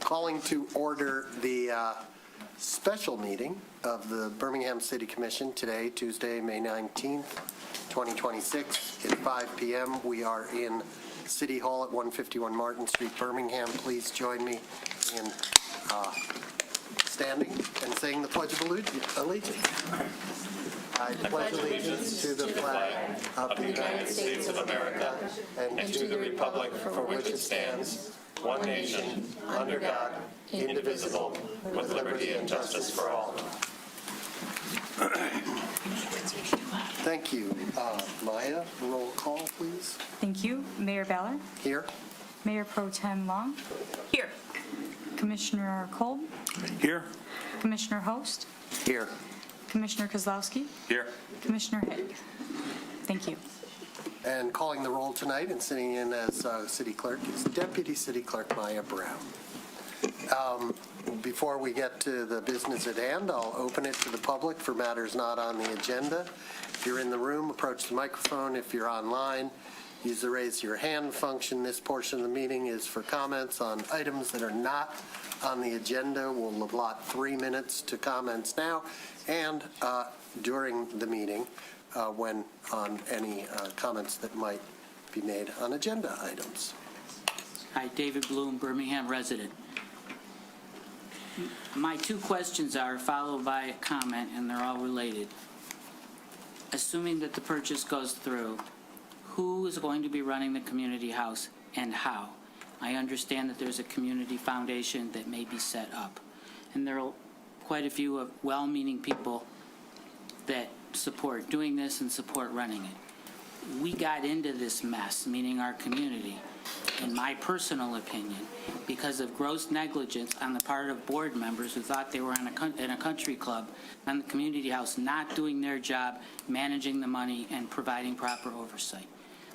Calling to order the special meeting of the Birmingham City Commission today, Tuesday, May 19th, 2026 at 5 p.m. We are in City Hall at 151 Martin Street, Birmingham. Please join me in standing and saying the Pledge of Allegiance. I pledge allegiance to the flag of the United States of America and to the republic for which it stands, one nation, under God, indivisible, with liberty and justice for all. Thank you. Maya, roll call, please. Thank you. Mayor Ballard? Here. Mayor Pro Tem Long? Here. Commissioner Kolb? Here. Commissioner Host? Here. Commissioner Kozlowski? Here. Commissioner Hick? Thank you. And calling the roll tonight and sitting in as city clerk is Deputy City Clerk Maya Brown. Before we get to the business at hand, I'll open it to the public for matters not on the agenda. If you're in the room, approach the microphone. If you're online, use the raise your hand function. This portion of the meeting is for comments on items that are not on the agenda. We'll allot 3 minutes to comments now and during the meeting when on any comments that might be made on agenda items. Hi, David Bloom, Birmingham resident. My two questions are followed by a comment, and they're all related. Assuming that the purchase goes through, who is going to be running the community house and how? I understand that there's a community foundation that may be set up, and there are quite a few well-meaning people that support doing this and support running it. We got into this mess, meaning our community, in my personal opinion, because of gross negligence on the part of board members who thought they were in a country club on the community house, not doing their job, managing the money, and providing proper oversight.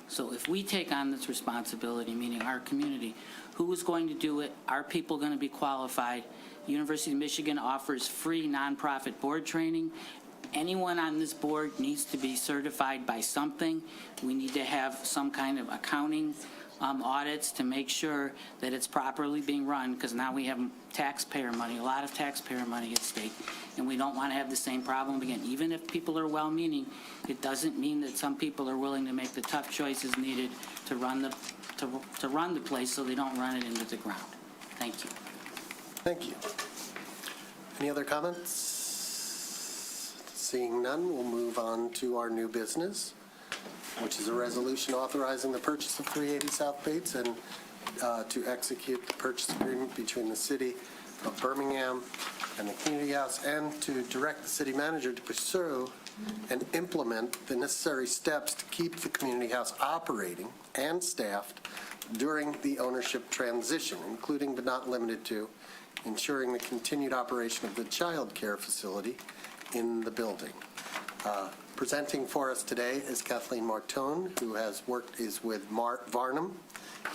So if we take on this responsibility, meaning our community, who is going to do it? Are people going to be qualified? University of Michigan offers free nonprofit board training. Anyone on this board needs to be certified by something. We need to have some kind of accounting audits to make sure that it's properly being run, because now we have taxpayer money, a lot of taxpayer money at stake, and we don't want to have the same problem again. Even if people are well-meaning, it doesn't mean that some people are willing to make the tough choices needed to run the place so they don't run it into the ground. Thank you. Thank you. Any other comments? Seeing none, we'll move on to our new business, which is a resolution authorizing the purchase of 380 South Bates and to execute the purchase agreement between the City of Birmingham and the Community House, and to direct the city manager to pursue and implement the necessary steps to keep the Community House operating and staffed during the ownership transition, including but not limited to ensuring the continued operation of the child care facility in the building. Presenting for us today is Kathleen Martone, who is with Varnum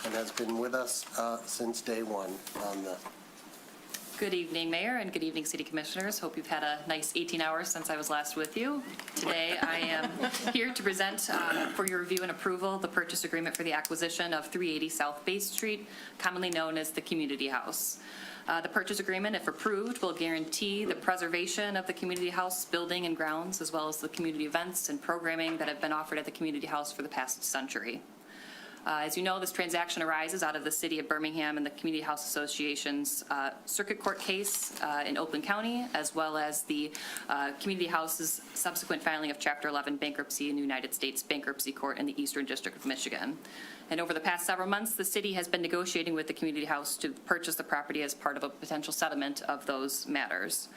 and has been with us since day one on the. Good evening, Mayor, and good evening, City Commissioners. Hope you've had a nice 18 hours since I was last with you. Today, I am here to present for your review and approval the purchase agreement for the acquisition of 380 South Bay Street, commonly known as the Community House. The purchase agreement, if approved, will guarantee the preservation of the Community House building and grounds, as well as the community events and programming that have been offered at the Community House for the past century. As you know, this transaction arises out of the City of Birmingham and the Community House Association's circuit court case in Oakland County, as well as the Community House's subsequent filing of Chapter 11 bankruptcy in the United States Bankruptcy Court in the Eastern District of Michigan. And over the past several months, the city has been negotiating with the Community House to purchase the property as part of a potential settlement of those matters.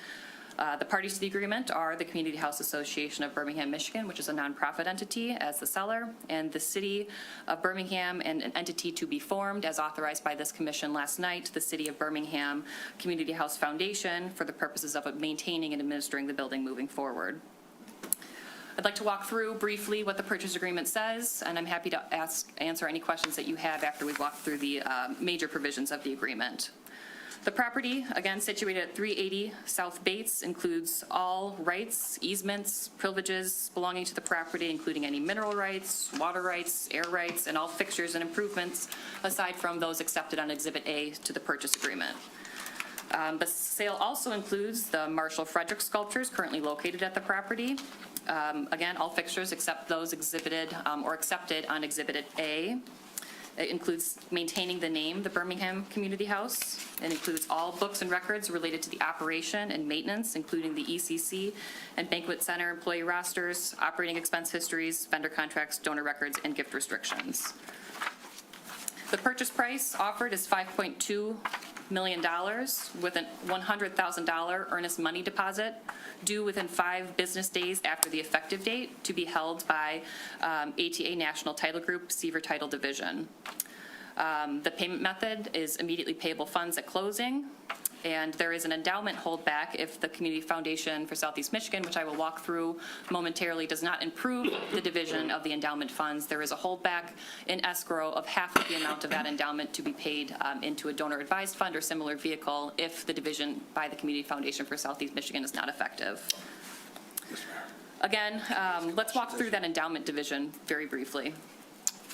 The parties to the agreement are the Community House Association of Birmingham, Michigan, which is a nonprofit entity, as the seller, and the City of Birmingham, and an entity to be formed as authorized by this commission last night, the City of Birmingham Community House Foundation, for the purposes of maintaining and administering the building moving forward. I'd like to walk through briefly what the purchase agreement says, and I'm happy to answer any questions that you have after we've walked through the major provisions of the agreement. The property, again situated at 380 South Bates, includes all rights, easements, privileges belonging to the property, including any mineral rights, water rights, air rights, and all fixtures and improvements aside from those accepted on Exhibit A to the purchase agreement. The sale also includes the Marshall Frederick sculptures currently located at the property. Again, all fixtures except those exhibited or accepted on Exhibit A. It includes maintaining the name, the Birmingham Community House. It includes all books and records related to the operation and maintenance, including the ECC and Banquet Center employee rosters, operating expense histories, vendor contracts, donor records, and gift restrictions. The purchase price offered is $5.2 million with a $100,000 earnest money deposit due within 5 business days after the effective date to be held by ATA National Title Group, Seaver Title Division. The payment method is immediately payable funds at closing, and there is an endowment holdback if the Community Foundation for Southeast Michigan, which I will walk through momentarily, does not improve the division of the endowment funds. There is a holdback in escrow of half of the amount of that endowment to be paid into a donor advised fund or similar vehicle if the division by the Community Foundation for Southeast Michigan is not effective. Again, let's walk through that endowment division very briefly.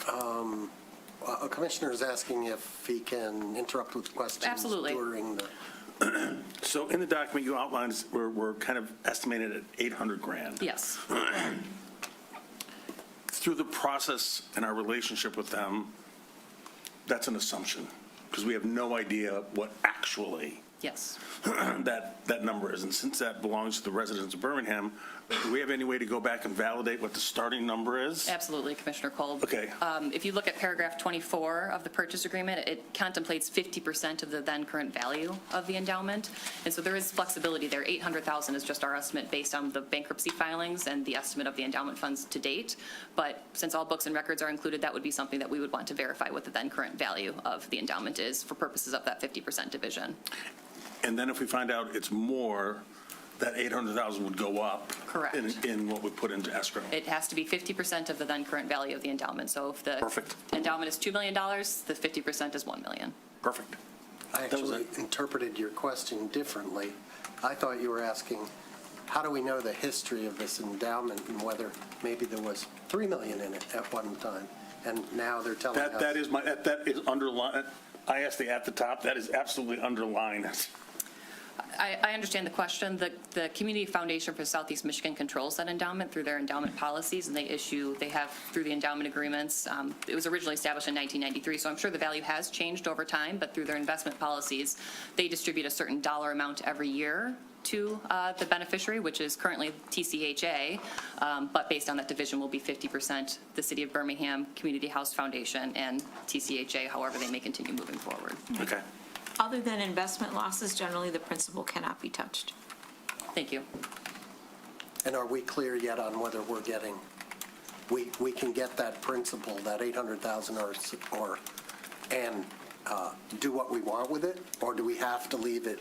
A commissioner is asking if he can interrupt with questions. Absolutely. During the. So in the document you outlined, we're kind of estimated at 800 grand. Yes. Through the process and our relationship with them, that's an assumption, because we have no idea what actually Yes. that number is. And since that belongs to the residents of Birmingham, do we have any way to go back and validate what the starting number is? Absolutely, Commissioner Kolb. Okay. If you look at paragraph 24 of the purchase agreement, it contemplates 50% of the then current value of the endowment. And so there is flexibility there. $800,000 is just our estimate based on the bankruptcy filings and the estimate of the endowment funds to date. But since all books and records are included, that would be something that we would want to verify what the then current value of the endowment is for purposes of that 50% division. And then if we find out it's more, that 800,000 would go up. Correct. In what we put into escrow. It has to be 50% of the then current value of the endowment. So if the Perfect. endowment is $2 million, the 50% is $1 million. Perfect. I That was actually it. interpreted your question differently. I thought you were asking, how do we know the history of this endowment and whether maybe there was $3 million in it at one time, and now they're telling us. That is underlined. I asked at the top, that is absolutely underlined. I understand the question. The Community Foundation for Southeast Michigan controls that endowment through their endowment policies, and they have through the endowment agreements. It was originally established in 1993, so I'm sure the value has changed over time, but through their investment policies, they distribute a certain dollar amount every year to the beneficiary, which is currently TCHA, but based on that division will be 50% the City of Birmingham Community House Foundation and TCHA, however they may continue moving forward. Okay. Other than investment losses, generally the principal cannot be touched. Thank you. And are we clear yet on whether we're getting, we can get that principal, that 800,000 and do what we want with it? Or do we have to leave it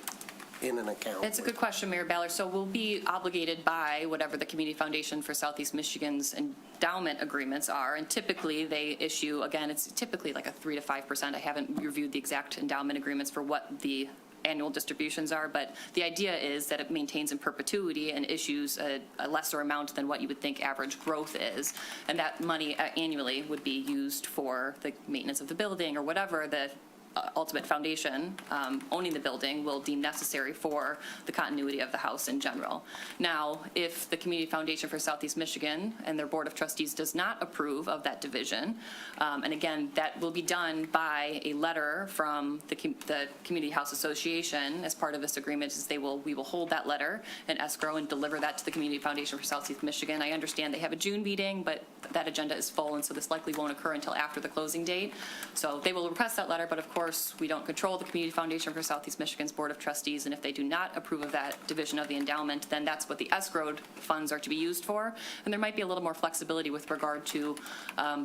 in an account? It's a good question, Mayor Ballard. So we'll be obligated by whatever the Community Foundation for Southeast Michigan's endowment agreements are. And typically they issue, again, it's typically like a 3 to 5%. I haven't reviewed the exact endowment agreements for what the annual distributions are, but the idea is that it maintains in perpetuity and issues a lesser amount than what you would think average growth is. And that money annually would be used for the maintenance of the building or whatever the ultimate foundation owning the building will deem necessary for the continuity of the house in general. Now, if the Community Foundation for Southeast Michigan and their Board of Trustees does not approve of that division, and again, that will be done by a letter from the Community House Association as part of this agreement, is we will hold that letter in escrow and deliver that to the Community Foundation for Southeast Michigan. I understand they have a June meeting, but that agenda is full, and so this likely won't occur until after the closing date. So they will request that letter, but of course, we don't control the Community Foundation for Southeast Michigan's Board of Trustees, and if they do not approve of that division of the endowment, then that's what the escrowed funds are to be used for. And there might be a little more flexibility with regard to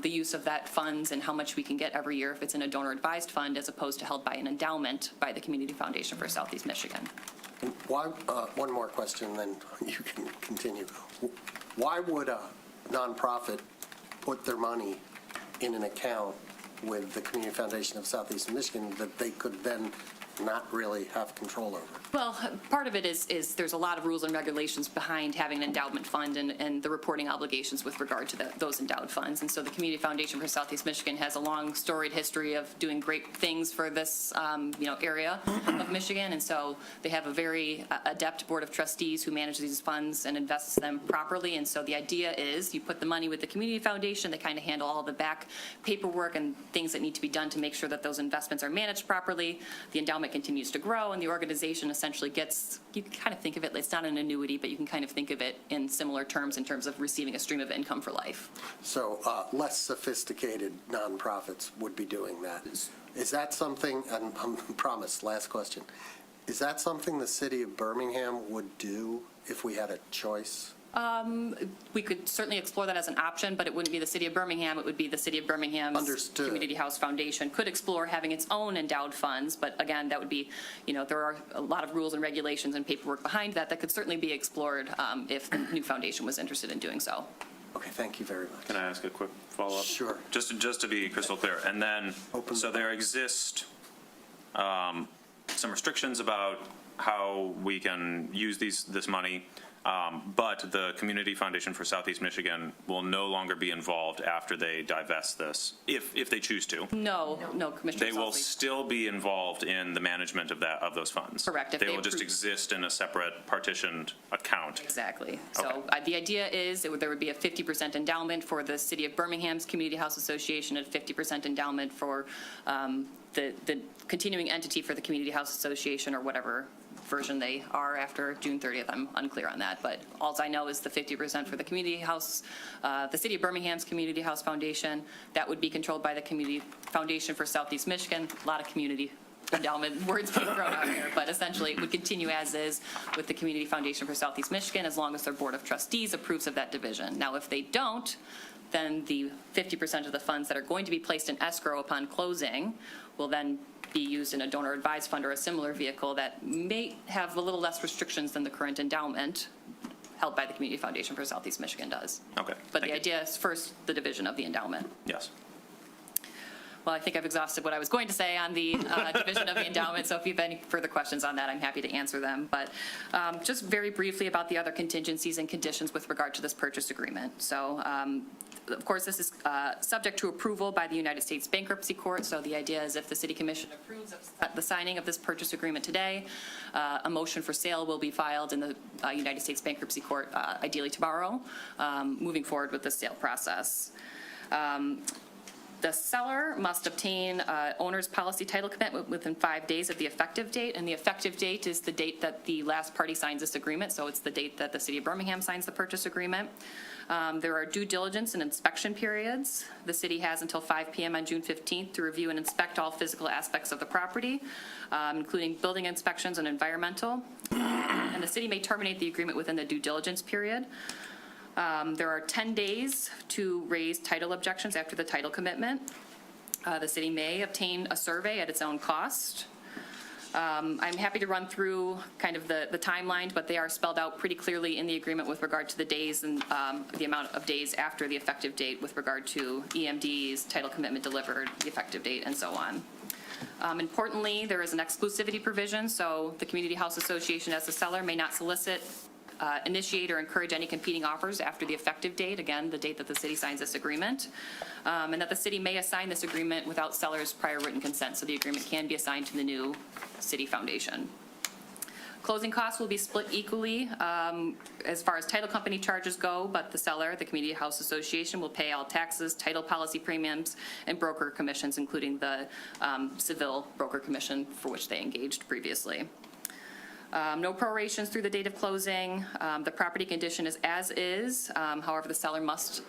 the use of that funds and how much we can get every year if it's in a donor-advised fund as opposed to held by an endowment by the Community Foundation for Southeast Michigan. And why, one more question, then you can continue. Why would a nonprofit put their money in an account with the Community Foundation of Southeast Michigan that they could then not really have control over? Well, part of it is there's a lot of rules and regulations behind having an endowment fund and the reporting obligations with regard to those endowed funds. And so the Community Foundation for Southeast Michigan has a long storied history of doing great things for this, area of Michigan. And so they have a very adept board of trustees who manage these funds and invests them properly. And so the idea is you put the money with the Community Foundation, they kind of handle all the back paperwork and things that need to be done to make sure that those investments are managed properly. The endowment continues to grow, and the organization essentially gets, you can kind of think of it, it's not an annuity, but you can kind of think of it in similar terms in terms of receiving a stream of income for life. So less sophisticated nonprofits would be doing that. Is that something, and I promise, last question, is that something the city of Birmingham would do if we had a choice? We could certainly explore that as an option, but it wouldn't be the city of Birmingham, it would be the city of Birmingham's Understood. Community House Foundation could explore having its own endowed funds, but again, that would be, there are a lot of rules and regulations and paperwork behind that could certainly be explored if the new foundation was interested in doing so. Okay, thank you very much. Can I ask a quick follow-up? Sure. Just to be crystal clear, and then, so there exist some restrictions about how we can use this money, but the Community Foundation for Southeast Michigan will no longer be involved after they divest this, if they choose to. No, Commissioner They will Salzby. still be involved in the management of those funds. Correct, if They they will just approve. exist in a separate partitioned account. Exactly. So Okay. the idea is there would be a 50% endowment for the City of Birmingham's Community House Association and 50% endowment for the continuing entity for the Community House Association or whatever version they are after June 30th. I'm unclear on that, but all I know is the 50% for the Community House, the City of Birmingham's Community House Foundation. That would be controlled by the Community Foundation for Southeast Michigan. A lot of community endowment words being thrown out here, but essentially it would continue as is with the Community Foundation for Southeast Michigan as long as their Board of Trustees approves of that division. Now, if they don't, then the 50% of the funds that are going to be placed in escrow upon closing will then be used in a donor advised fund or a similar vehicle that may have a little less restrictions than the current endowment held by the Community Foundation for Southeast Michigan does. Okay. But thank the you. idea is first the division of the endowment. Yes. Well, I think I've exhausted what I was going to say on the division of the endowment, so if you have any further questions on that, I'm happy to answer them. But just very briefly about the other contingencies and conditions with regard to this purchase agreement. So, of course, this is subject to approval by the United States Bankruptcy Court, so the idea is if the City Commission approves of the signing of this purchase agreement today, a motion for sale will be filed in the United States Bankruptcy Court, ideally tomorrow, moving forward with the sale process. The seller must obtain owner's policy title commitment within 5 days of the effective date, and the effective date is the date that the last party signs this agreement, so it's the date that the City of Birmingham signs the purchase agreement. There are due diligence and inspection periods. The city has until 5 p.m. on June 15th to review and inspect all physical aspects of the property, including building inspections and environmental. And the city may terminate the agreement within the due diligence period. There are 10 days to raise title objections after the title commitment. The city may obtain a survey at its own cost. I'm happy to run through kind of the timeline, but they are spelled out pretty clearly in the agreement with regard to the days and the amount of days after the effective date with regard to EMDs, title commitment delivered, the effective date, and so on. Importantly, there is an exclusivity provision, so the Community House Association as the seller may not solicit, initiate or encourage any competing offers after the effective date, again, the date that the city signs this agreement, and that the city may assign this agreement without seller's prior written consent, so the agreement can be assigned to the new city foundation. Closing costs will be split equally as far as title company charges go, but the seller, the Community House Association, will pay all taxes, title policy premiums, and broker commissions, including the civil broker commission for which they engaged previously. No prorations through the date of closing. The property condition is as is. However, the seller must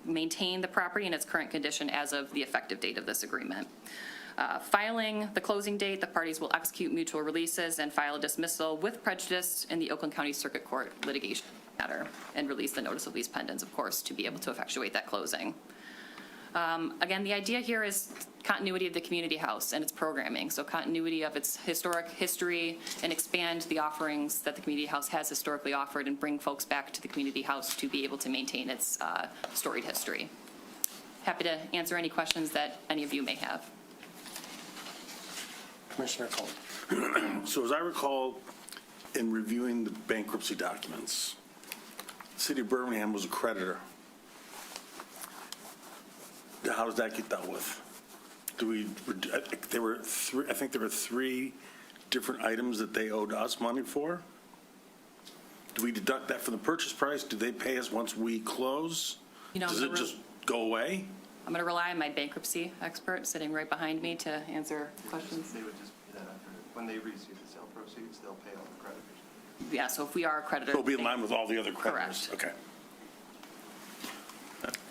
maintain the property in its current condition as of the effective date of this agreement. Filing the closing date, the parties will execute mutual releases and file a dismissal with prejudice in the Oakland County Circuit Court litigation matter and release the notice of lease pendants, of course, to be able to effectuate that closing. Again, the idea here is continuity of the community house and its programming, so continuity of its historic history and expand the offerings that the community house has historically offered and bring folks back to the community house to be able to maintain its storied history. Happy to answer any questions that any of you may have. Commissioner Cole. So as I recall, in reviewing the bankruptcy documents, the City of Birmingham was a creditor. How does that get dealt with? I think there were three different items that they owed us money for. Do we deduct that from the purchase price? Do they pay us once we close? You know, Does it just go away? I'm going to rely on my bankruptcy expert sitting right behind me to answer questions. They would just pay that after, when they receive the sale proceeds, they'll pay all the creditors. Yeah, so if we are a creditor. It'll be in they- line with all the other creditors? Correct. Okay.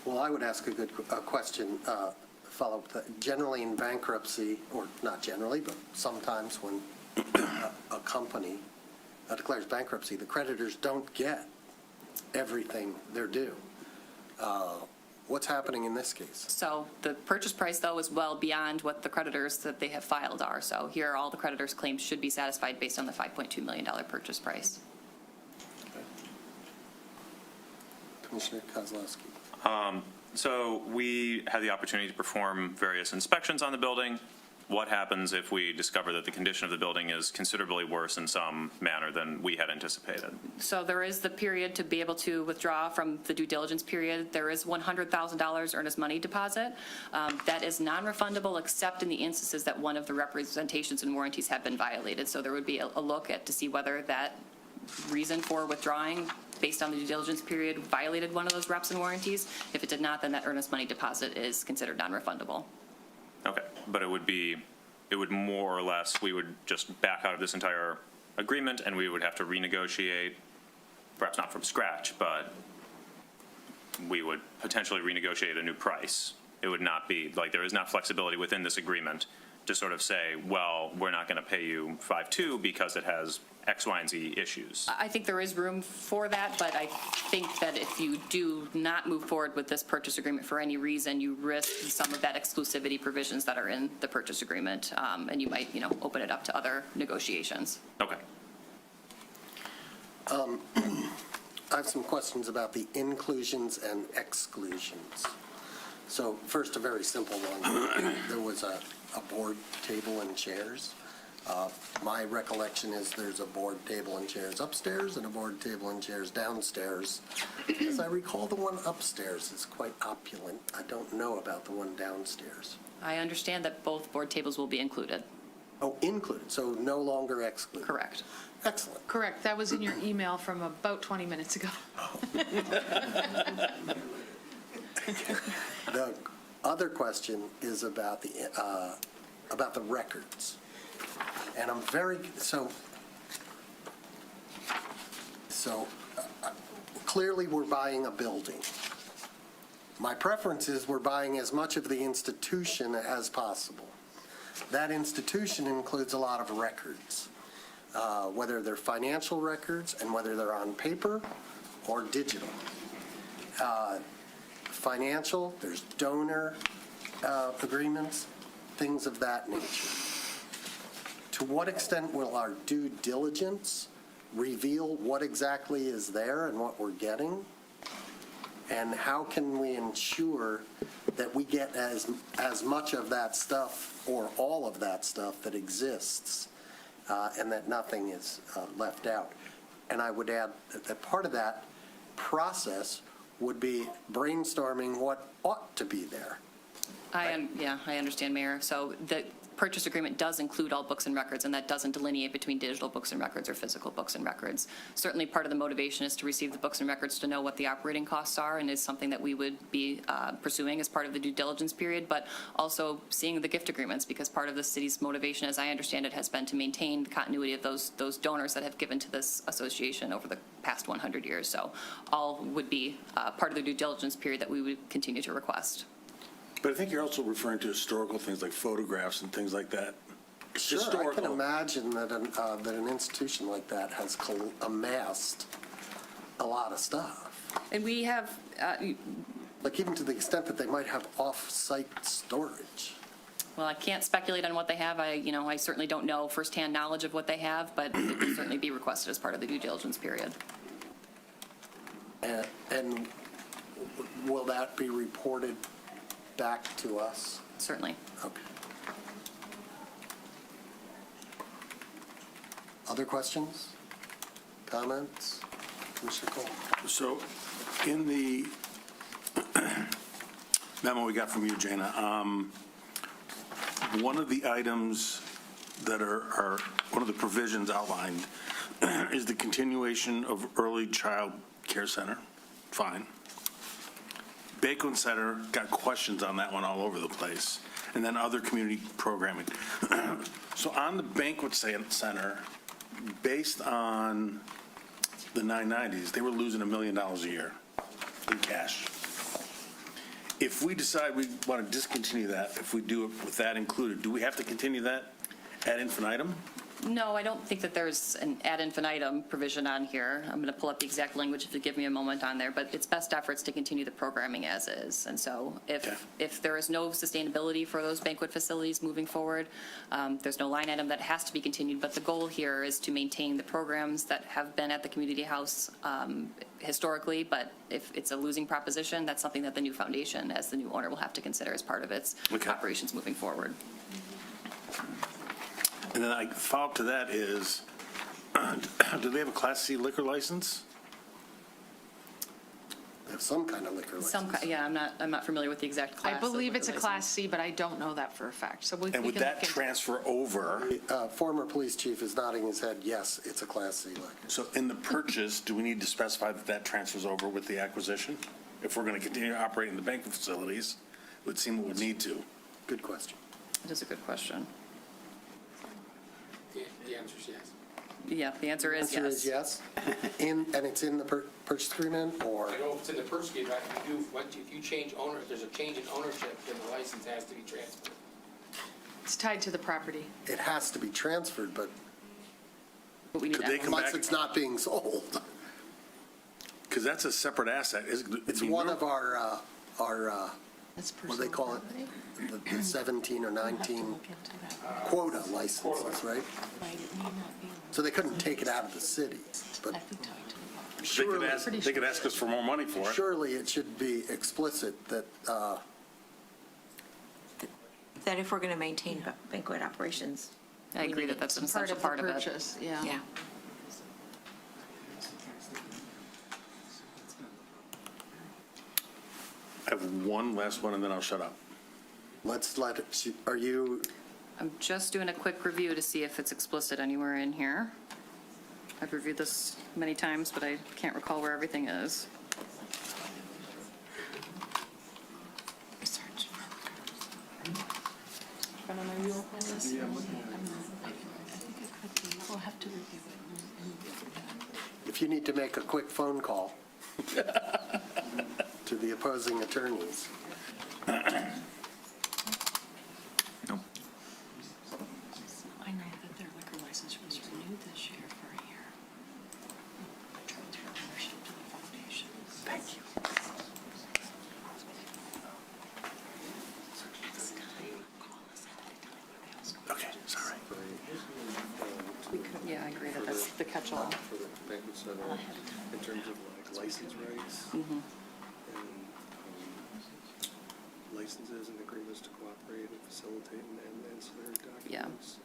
Well, I would ask a question, follow up. Generally in bankruptcy, or not generally, but sometimes when a company declares bankruptcy, the creditors don't get everything they're due. What's happening in this case? So the purchase price, though, is well beyond what the creditors that they have filed are. So here, all the creditors' claims should be satisfied based on the $5.2 million purchase price. Commissioner Kozlowski. So we had the opportunity to perform various inspections on the building. What happens if we discover that the condition of the building is considerably worse in some manner than we had anticipated? So there is the period to be able to withdraw from the due diligence period. There is $100,000 earnest money deposit. That is non-refundable except in the instances that one of the representations and warranties have been violated. So there would be a look at to see whether that reason for withdrawing based on the due diligence period violated one of those reps and warranties. If it did not, then that earnest money deposit is considered non-refundable. Okay, but it would more or less, we would just back out of this entire agreement and we would have to renegotiate, perhaps not from scratch, but we would potentially renegotiate a new price. It would not be, like, there is not flexibility within this agreement to sort of say, well, we're not going to pay you 5.2 because it has X, Y, and Z issues. I think there is room for that, but I think that if you do not move forward with this purchase agreement for any reason, you risk some of that exclusivity provisions that are in the purchase agreement, and you might, open it up to other negotiations. Okay. I have some questions about the inclusions and exclusions. So first, a very simple one. There was a board, table, and chairs. My recollection is there's a board, table, and chairs upstairs and a board, table, and chairs downstairs. As I recall, the one upstairs is quite opulent. I don't know about the one downstairs. I understand that both board tables will be included. Oh, included, so no longer excluded. Correct. Excellent. Correct. That was in your email from about 20 minutes ago. The other question is about the records. And I'm very, clearly we're buying a building. My preference is we're buying as much of the institution as possible. That institution includes a lot of records, whether they're financial records and whether they're on paper or digital. Financial, there's donor agreements, things of that nature. To what extent will our due diligence reveal what exactly is there and what we're getting? And how can we ensure that we get as much of that stuff or all of that stuff that exists and that nothing is left out? And I would add that part of that process would be brainstorming what ought to be there. I understand, Mayor. So the purchase agreement does include all books and records, and that doesn't delineate between digital books and records or physical books and records. Certainly, part of the motivation is to receive the books and records to know what the operating costs are, and is something that we would be pursuing as part of the due diligence period, but also seeing the gift agreements, because part of the city's motivation, as I understand it, has been to maintain the continuity of those donors that have given to this association over the past 100 years. So all would be part of the due diligence period that we would continue to request. But I think you're also referring to historical things like photographs and things like that. Sure, I can imagine that an institution like that has amassed a lot of stuff. And we have, Like even to the extent that they might have off-site storage. well, I can't speculate on what they have. I certainly don't know firsthand knowledge of what they have, but it will certainly be requested as part of the due diligence period. And will that be reported back to us? Certainly. Okay. Other questions? Comments? Commissioner Cole? So in the memo we got from you, Jana, one of the items that are one of the provisions outlined is the continuation of early child care center. Fine. Bacon Center got questions on that one all over the place, and then other community programming. So on the banquet center, based on the 990s, they were losing $1 million a year in cash. If we decide we want to discontinue that, if we do it with that included, do we have to continue that ad infinitum? No, I don't think that there's an ad infinitum provision on here. I'm going to pull up the exact language if you give me a moment on there, but it's best efforts to continue the programming as is. And so if there is no sustainability for those banquet facilities moving forward, there's no line item that has to be continued, but the goal here is to maintain the programs that have been at the community house historically, but if it's a losing proposition, that's something that the new foundation, as the new owner, will have to consider as part of its operations moving forward. And then I follow up to that is, do they have a Class C liquor license? They have some kind of liquor license. Yeah, I'm not familiar with the exact class. I believe of it's a liquor Class license. C, but I don't know that for a fact, so we can And would look that into it. transfer over? Former police chief is nodding his head, yes, it's a Class C liquor. So in the purchase, do we need to specify that that transfers over with the acquisition? If we're going to continue operating the banquet facilities, it would seem we would need to. Good question. That is a good question. The answer is yes. Yeah, the answer is Answer is yes. yes. And it's in the purchase agreement, or? I know if it's in the purchase agreement, if you change owner, if there's a change in ownership, then the license has to be transferred. It's tied to the property. It has to be transferred, but But we need Could they that. come unless back- it's not being sold. Because that's a separate asset. It's one of our That's what do they call it? The 17 or 19 quota licenses, right? So they couldn't take it out of the city, but They could ask us for more money for it. surely it should be explicit that, That if we're going to maintain banquet operations. I agree that that's an Part essential of the part of it. purchase, yeah. Yeah. I have one last one, and then I'll shut up. let's let it, are you, I'm just doing a quick review to see if it's explicit anywhere in here. I've reviewed this many times, but I can't recall where everything is. if you need to make a quick phone call to the opposing attorneys. I know that their liquor license was renewed this year for a year. Transfer ownership to the foundation. Thank you. Okay, sorry. Yeah, I agree that that's the catch-all. For the banquet center, in terms of like license rights. Mm-hmm. And licenses and agreements to cooperate and facilitate and ancillary documents.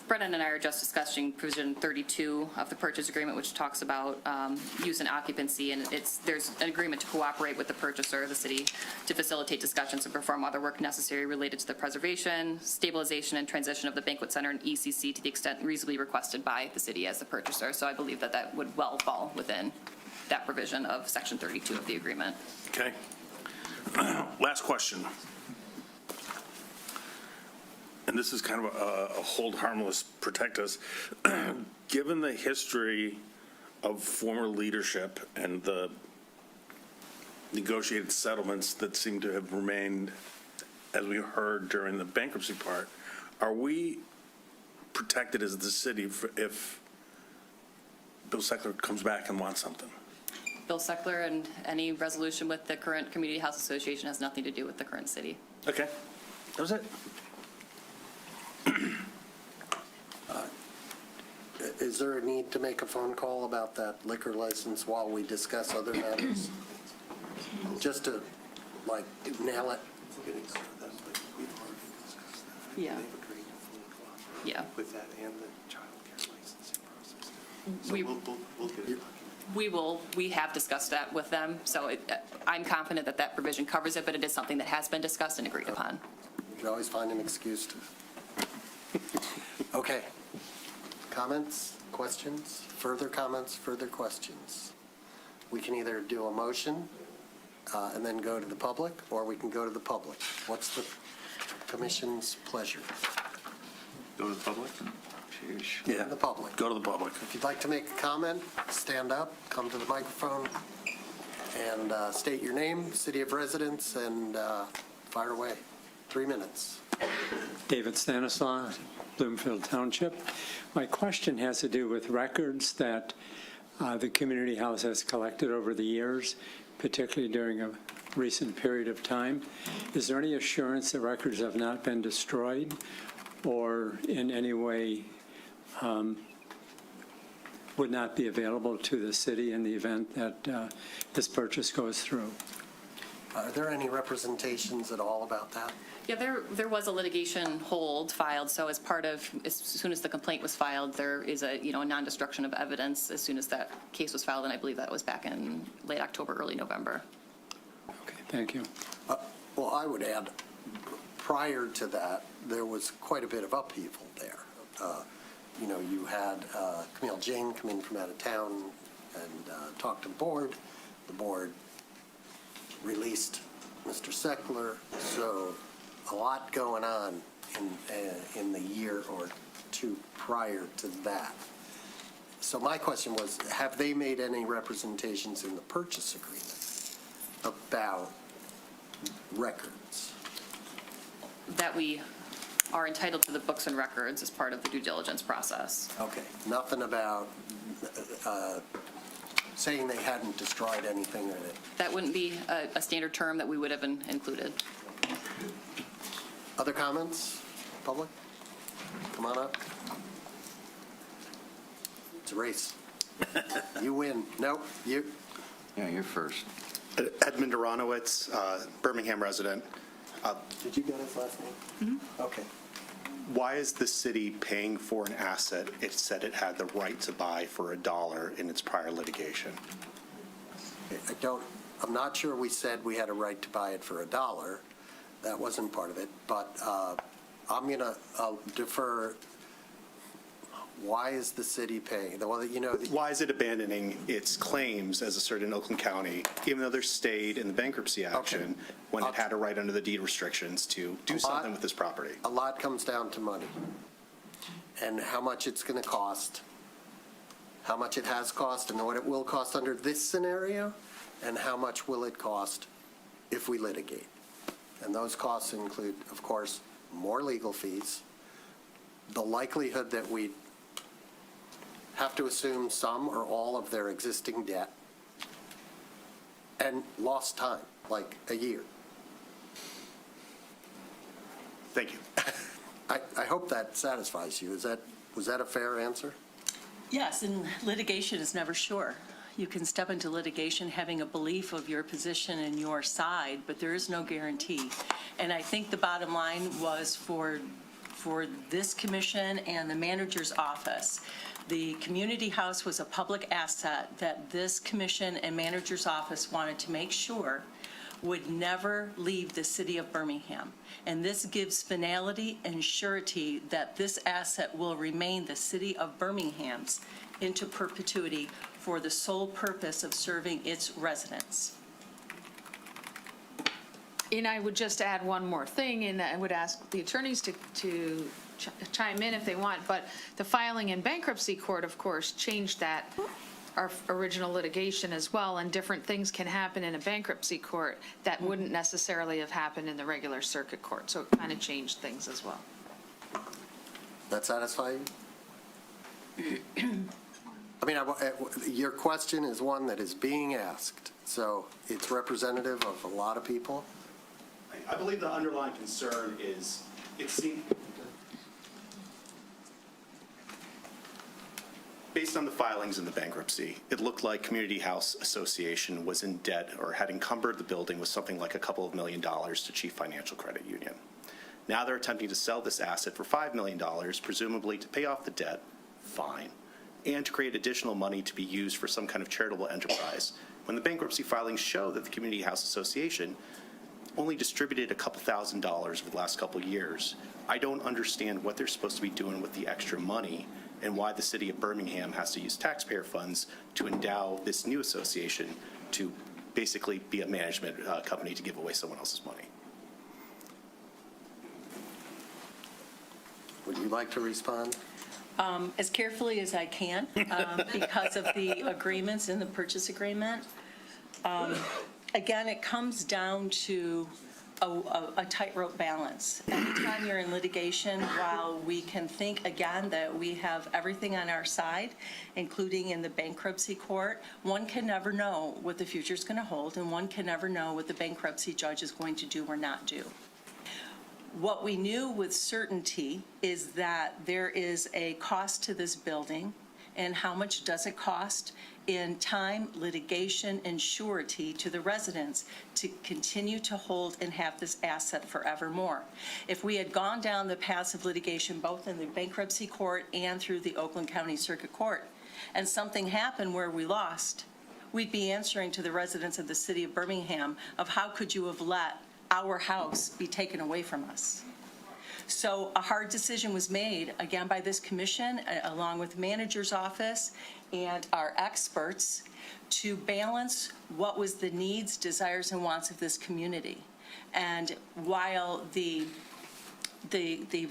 Brennan and I are just discussing provision 32 of the purchase agreement, which talks about use and occupancy, and there's an agreement to cooperate with the purchaser, the city, to facilitate discussions and perform other work necessary related to the preservation, stabilization, and transition of the banquet center and ECC to the extent reasonably requested by the city as the purchaser. So I believe that that would well fall within that provision of section 32 of the agreement. Okay. Last question. And this is kind of a hold harmless, protect us. Given the history of former leadership and the negotiated settlements that seem to have remained, as we heard during the bankruptcy part, are we protected as the city if Bill Seckler comes back and wants something? Bill Seckler and any resolution with the current Community House Association has nothing to do with the current city. Okay, that was it. Is there a need to make a phone call about that liquor license while we discuss other matters? Just to, like, nail it? Yeah. Yeah. With that and the child care license. We- We'll get it. We have discussed that with them, so I'm confident that that provision covers it, but it is something that has been discussed and agreed upon. You can always find an excuse to. Okay. Comments, questions, further comments, further questions? We can either do a motion and then go to the public, or we can go to the public. What's the commission's pleasure? Go to the public? Go to the public. Go to the public. If you'd like to make a comment, stand up, come to the microphone, and state your name, city of residence, and fire away. 3 minutes. David Stanislaw, Bloomfield Township. My question has to do with records that the community house has collected over the years, particularly during a recent period of time. Is there any assurance that records have not been destroyed or in any way would not be available to the city in the event that this purchase goes through? Are there any representations at all about that? Yeah, there was a litigation hold filed, so as soon as the complaint was filed, there is a non-destruction of evidence as soon as that case was filed, and I believe that was back in late October, early November. Okay, thank you. Well, I would add, prior to that, there was quite a bit of upheaval there. You had Camille Jane come in from out of town and talk to the board. The board released Mr. Seckler, so a lot going on in the year or two prior to that. So my question was, have they made any representations in the purchase agreement about records? That we are entitled to the books and records as part of the due diligence process. Okay, nothing about saying they hadn't destroyed anything in it. That wouldn't be a standard term that we would have included. Other comments, public? Come on up. It's a race. You win. Nope, you. Yeah, you're first. Edmund Aronowitz, Birmingham resident. Did you get his last name? Mm-hmm. Okay. Why is the city paying for an asset it said it had the right to buy for $1 in its prior litigation? I'm not sure we said we had a right to buy it for $1. That wasn't part of it, but I'm going to defer. Why is the city paying? Well, Why is it abandoning its claims as asserted in Oakland County, even though they're stayed in the bankruptcy action when it had a right under the deed restrictions to do something with this property? A lot comes down to money and how much it's going to cost, how much it has cost, and what it will cost under this scenario, and how much will it cost if we litigate. And those costs include, of course, more legal fees, the likelihood that we have to assume some or all of their existing debt, and lost time, like a year. Thank you. I hope that satisfies you. Was that a fair answer? Yes, and litigation is never sure. You can step into litigation having a belief of your position and your side, but there is no guarantee. And I think the bottom line was for this commission and the manager's office, the community house was a public asset that this commission and manager's office wanted to make sure would never leave the city of Birmingham. And this gives finality and surety that this asset will remain the city of Birmingham's into perpetuity for the sole purpose of serving its residents. And I would just add one more thing, and I would ask the attorneys to chime in if they want, but the filing in bankruptcy court, of course, changed that, our original litigation as well, and different things can happen in a bankruptcy court that wouldn't necessarily have happened in the regular circuit court, so it kind of changed things as well. That satisfy you? I mean, your question is one that is being asked, so it's representative of a lot of people. I believe the underlying concern is based on the filings in the bankruptcy, it looked like Community House Association was in debt or had encumbered the building with something like a couple of $1 million to Chief Financial Credit Union. Now they're attempting to sell this asset for $5 million, presumably to pay off the debt. Fine. and to create additional money to be used for some kind of charitable enterprise. When the bankruptcy filings show that the Community House Association only distributed a couple $1,000s over the last couple years, I don't understand what they're supposed to be doing with the extra money and why the city of Birmingham has to use taxpayer funds to endow this new association to basically be a management company to give away someone else's money. Would you like to respond? As carefully as I can, because of the agreements in the purchase agreement. Again, it comes down to a tightrope balance. Anytime you're in litigation, while we can think, again, that we have everything on our side, including in the bankruptcy court, one can never know what the future's going to hold, and one can never know what the bankruptcy judge is going to do or not do. What we knew with certainty is that there is a cost to this building, and how much does it cost in time, litigation, and surety to the residents to continue to hold and have this asset forevermore. If we had gone down the paths of litigation, both in the bankruptcy court and through the Oakland County Circuit Court, and something happened where we lost, we'd be answering to the residents of the city of Birmingham of how could you have let our house be taken away from us. So a hard decision was made, again, by this commission, along with the manager's office and our experts, to balance what was the needs, desires, and wants of this community. And while the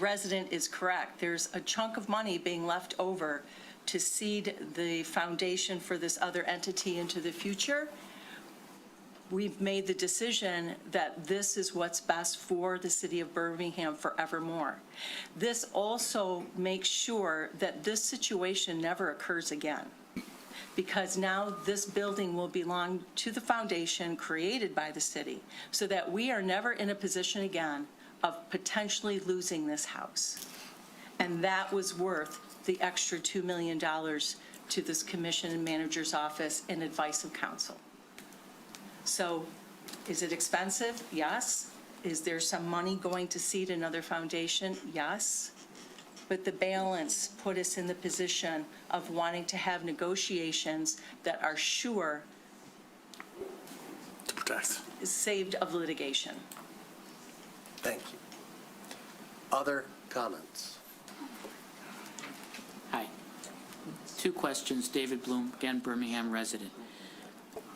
resident is correct, there's a chunk of money being left over to seed the foundation for this other entity into the future. We've made the decision that this is what's best for the city of Birmingham forevermore. This also makes sure that this situation never occurs again, because now this building will belong to the foundation created by the city, so that we are never in a position again of potentially losing this house. And that was worth the extra $2 million to this commission and manager's office and advice of counsel. So is it expensive? Yes. Is there some money going to seed another foundation? Yes. But the balance put us in the position of wanting to have negotiations that are sure To protect. is saved of litigation. Thank you. Other comments? Hi. 2 questions. David Bloom, again, Birmingham resident.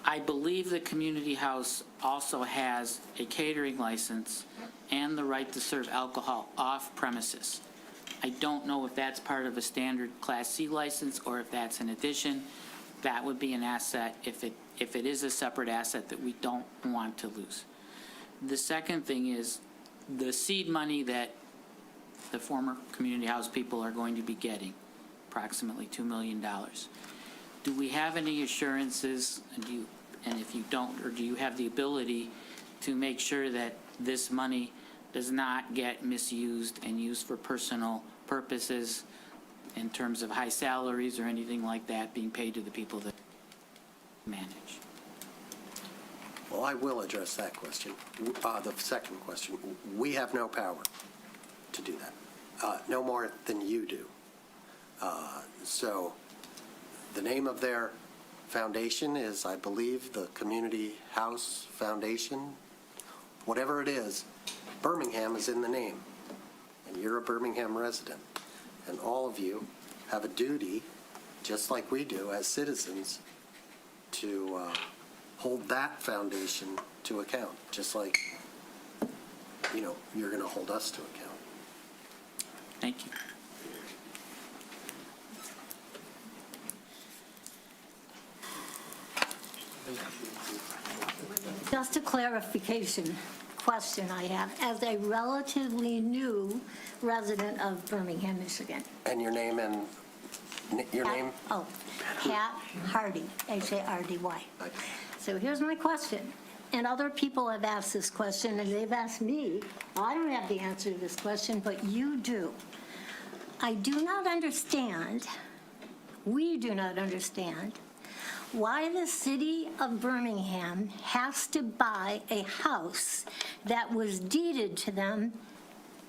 I believe the community house also has a catering license and the right to serve alcohol off premises. I don't know if that's part of a standard Class C license or if that's an addition. That would be an asset if it is a separate asset that we don't want to lose. The second thing is the seed money that the former community house people are going to be getting, approximately $2 million. Do we have any assurances, and if you don't, or do you have the ability to make sure that this money does not get misused and used for personal purposes in terms of high salaries or anything like that being paid to the people that manage? Well, I will address that question. The second question, we have no power to do that, no more than you do. So the name of their foundation is, I believe, the Community House Foundation. Whatever it is, Birmingham is in the name, and you're a Birmingham resident. And all of you have a duty, just like we do as citizens, to hold that foundation to account, just like, you're going to hold us to account. Thank you. Just a clarification question I have, as a relatively new resident of Birmingham, Michigan. And your name and your name? Oh, Pat Hardy, Hardy. So here's my question, and other people have asked this question, and they've asked me. I don't have the answer to this question, but you do. I do not understand, we do not understand, why the city of Birmingham has to buy a house that was deeded to them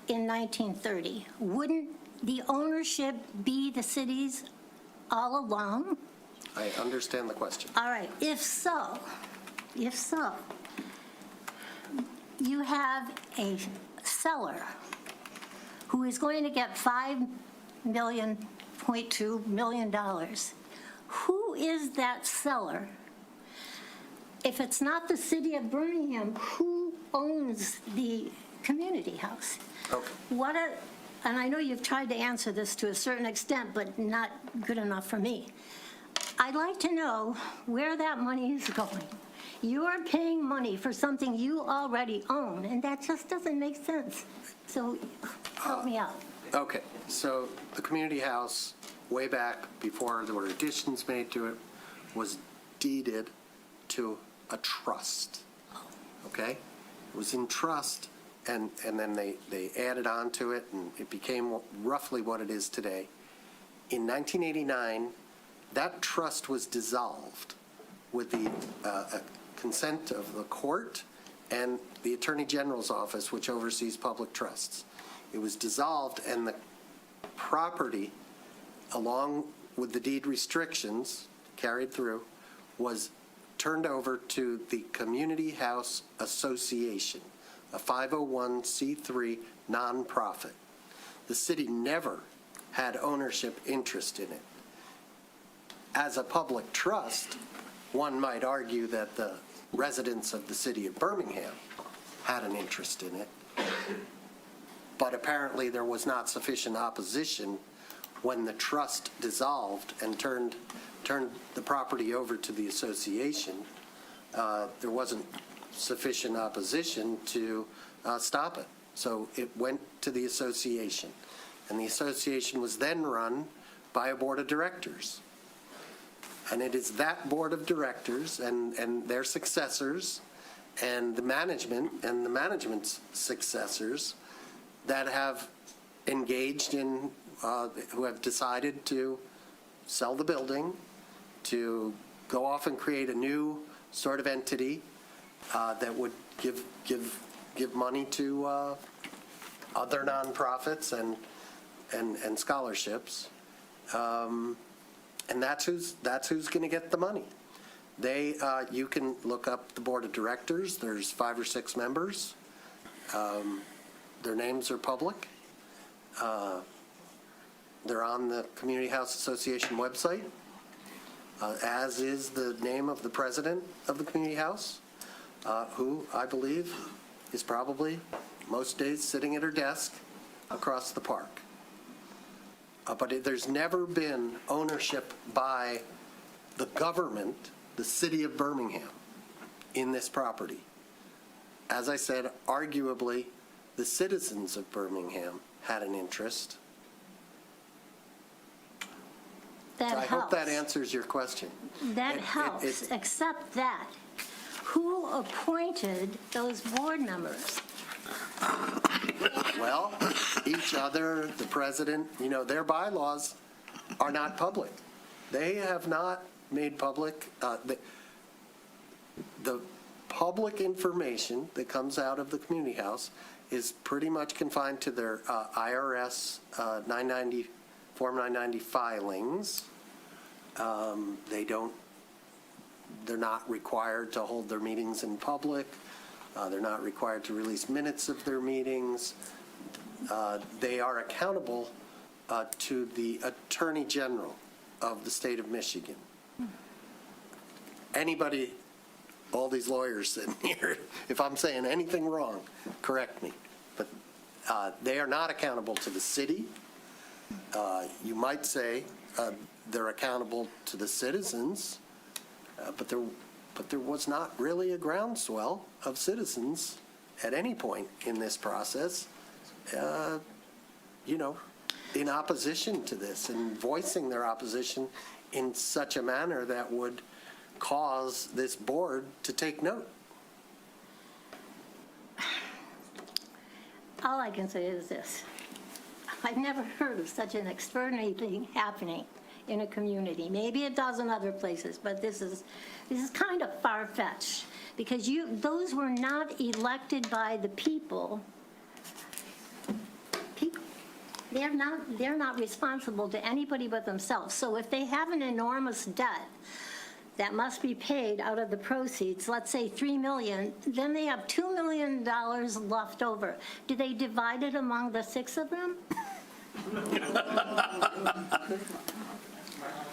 in 1930. Wouldn't the ownership be the city's all along? I understand the question. All right, if so, you have a seller who is going to get $5.2 million. Who is that seller? If it's not the city of Birmingham, who owns the community house? Okay. And I know you've tried to answer this to a certain extent, but not good enough for me. I'd like to know where that money is going. You are paying money for something you already own, and that just doesn't make sense. So help me out. Okay, so the community house, way back before there were additions made to it, was deeded to a trust, okay? It was in trust, and then they added on to it, and it became roughly what it is today. In 1989, that trust was dissolved with the consent of the court and the Attorney General's office, which oversees public trusts. It was dissolved, and the property, along with the deed restrictions carried through, was turned over to the Community House Association, a 501c3 nonprofit. The city never had ownership interest in it. As a public trust, one might argue that the residents of the city of Birmingham had an interest in it, but apparently there was not sufficient opposition when the trust dissolved and turned the property over to the association. There wasn't sufficient opposition to stop it. So it went to the association. And the association was then run by a board of directors. And it is that board of directors and their successors and the management and the management's successors that have engaged in, who have decided to sell the building, to go off and create a new sort of entity that would give money to other nonprofits and scholarships. And that's who's going to get the money. You can look up the board of directors. There's 5 or 6 members. Their names are public. They're on the Community House Association website, as is the name of the president of the community house, who I believe is probably most days sitting at her desk across the park. But there's never been ownership by the government, the city of Birmingham, in this property. As I said, arguably, the citizens of Birmingham had an interest. That I helps. hope that answers your question. That helps, except that. Who appointed those board members? Well, each other, the president, their bylaws are not public. They have not made public, the public information that comes out of the community house is pretty much confined to their IRS Form 990 filings. They're not required to hold their meetings in public. They're not required to release minutes of their meetings. They are accountable to the Attorney General of the state of Michigan. Anybody, all these lawyers sitting here, if I'm saying anything wrong, correct me. But they are not accountable to the city. You might say they're accountable to the citizens, but there was not really a groundswell of citizens at any point in this process, in opposition to this and voicing their opposition in such a manner that would cause this board to take note. All I can say is this. I've never heard of such an extraordinary thing happening in a community. Maybe it does in other places, but this is kind of far-fetched because those were not elected by the people. they're not responsible to anybody but themselves. So if they have an enormous debt that must be paid out of the proceeds, let's say $3 million, then they have $2 million left over. Do they divide it among the 6 of them?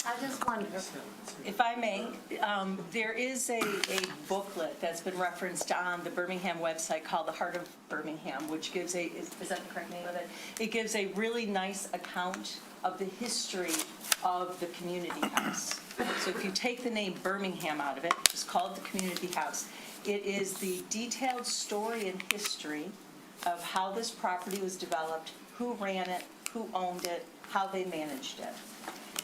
I just wonder. If I may, there is a booklet that's been referenced on the Birmingham website called The Heart of Birmingham, which gives is that the correct name of it? It gives a really nice account of the history of the community house. So if you take the name Birmingham out of it, just call it the community house. It is the detailed story and history of how this property was developed, who ran it, who owned it, how they managed it.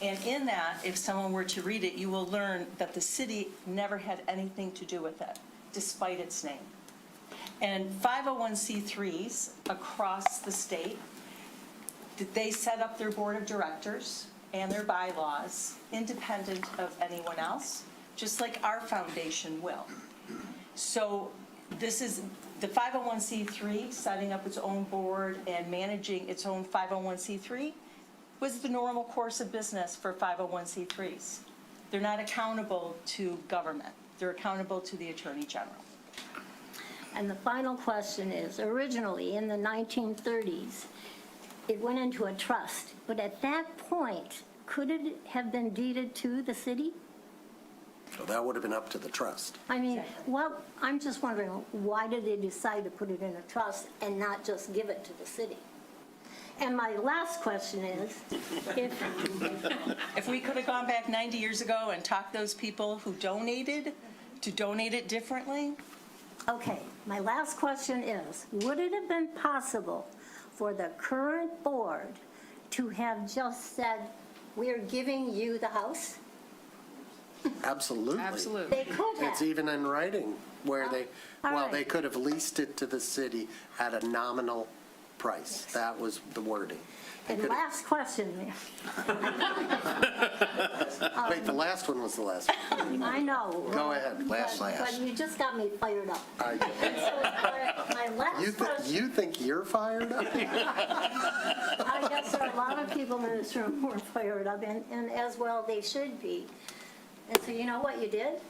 And in that, if someone were to read it, you will learn that the city never had anything to do with it, despite its name. And 501c3s across the state, they set up their board of directors and their bylaws independent of anyone else, just like our foundation will. So this is the 501c3 setting up its own board and managing its own 501c3 was the normal course of business for 501c3s. They're not accountable to government. They're accountable to the Attorney General. And the final question is, originally in the 1930s, it went into a trust, but at that point, could it have been deeded to the city? So that would have been up to the trust. I mean, well, I'm just wondering, why did they decide to put it in a trust and not just give it to the city? And my last question is, if we could have gone back 90 years ago and talked those people who donated to donate it differently? okay, my last question is, would it have been possible for the current board to have just said, we're giving you the house? Absolutely. Absolutely. They could have. It's even in writing where they, all well, right. they could have leased it to the city at a nominal price. That was the wording. They And could have- last question, Mayor. Wait, the last one was the last one. I know. Go ahead, last. But you just got me fired up. I- So my last question, You think you're fired up? I guess there are a lot of people in this room who are fired up, and as well they should be. And so you know what you did?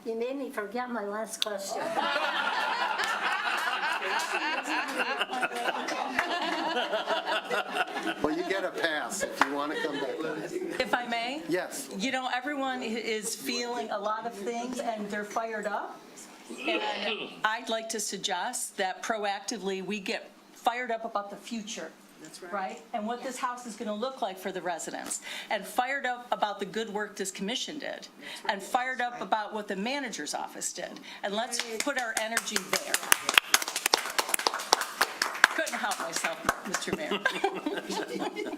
You made me forget my last question. Well, you get a pass if you want to come back. If I may? Yes. You know, everyone is feeling a lot of things and they're fired up. And I'd like to suggest that proactively we get fired up about the future. That's right. And what this house is going to look like for the residents. And fired up about the good work this commission did. And fired up about what the manager's office did. And let's put our energy there. Couldn't help myself, Mr. Mayor.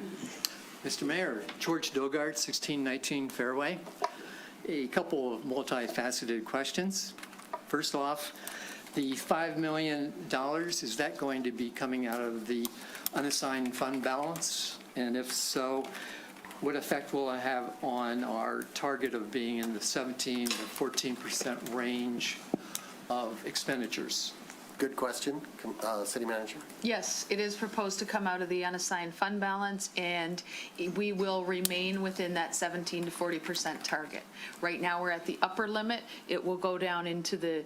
Mr. Mayor, George Dogart, 1619 Fairway. A couple of multifaceted questions. First off, the $5 million, is that going to be coming out of the unassigned fund balance? And if so, what effect will it have on our target of being in the 17 to 14% range of expenditures? Good question, City Manager. Yes, it is proposed to come out of the unassigned fund balance, and we will remain within that 17 to 40% target. Right now, we're at the upper limit. It will go down into the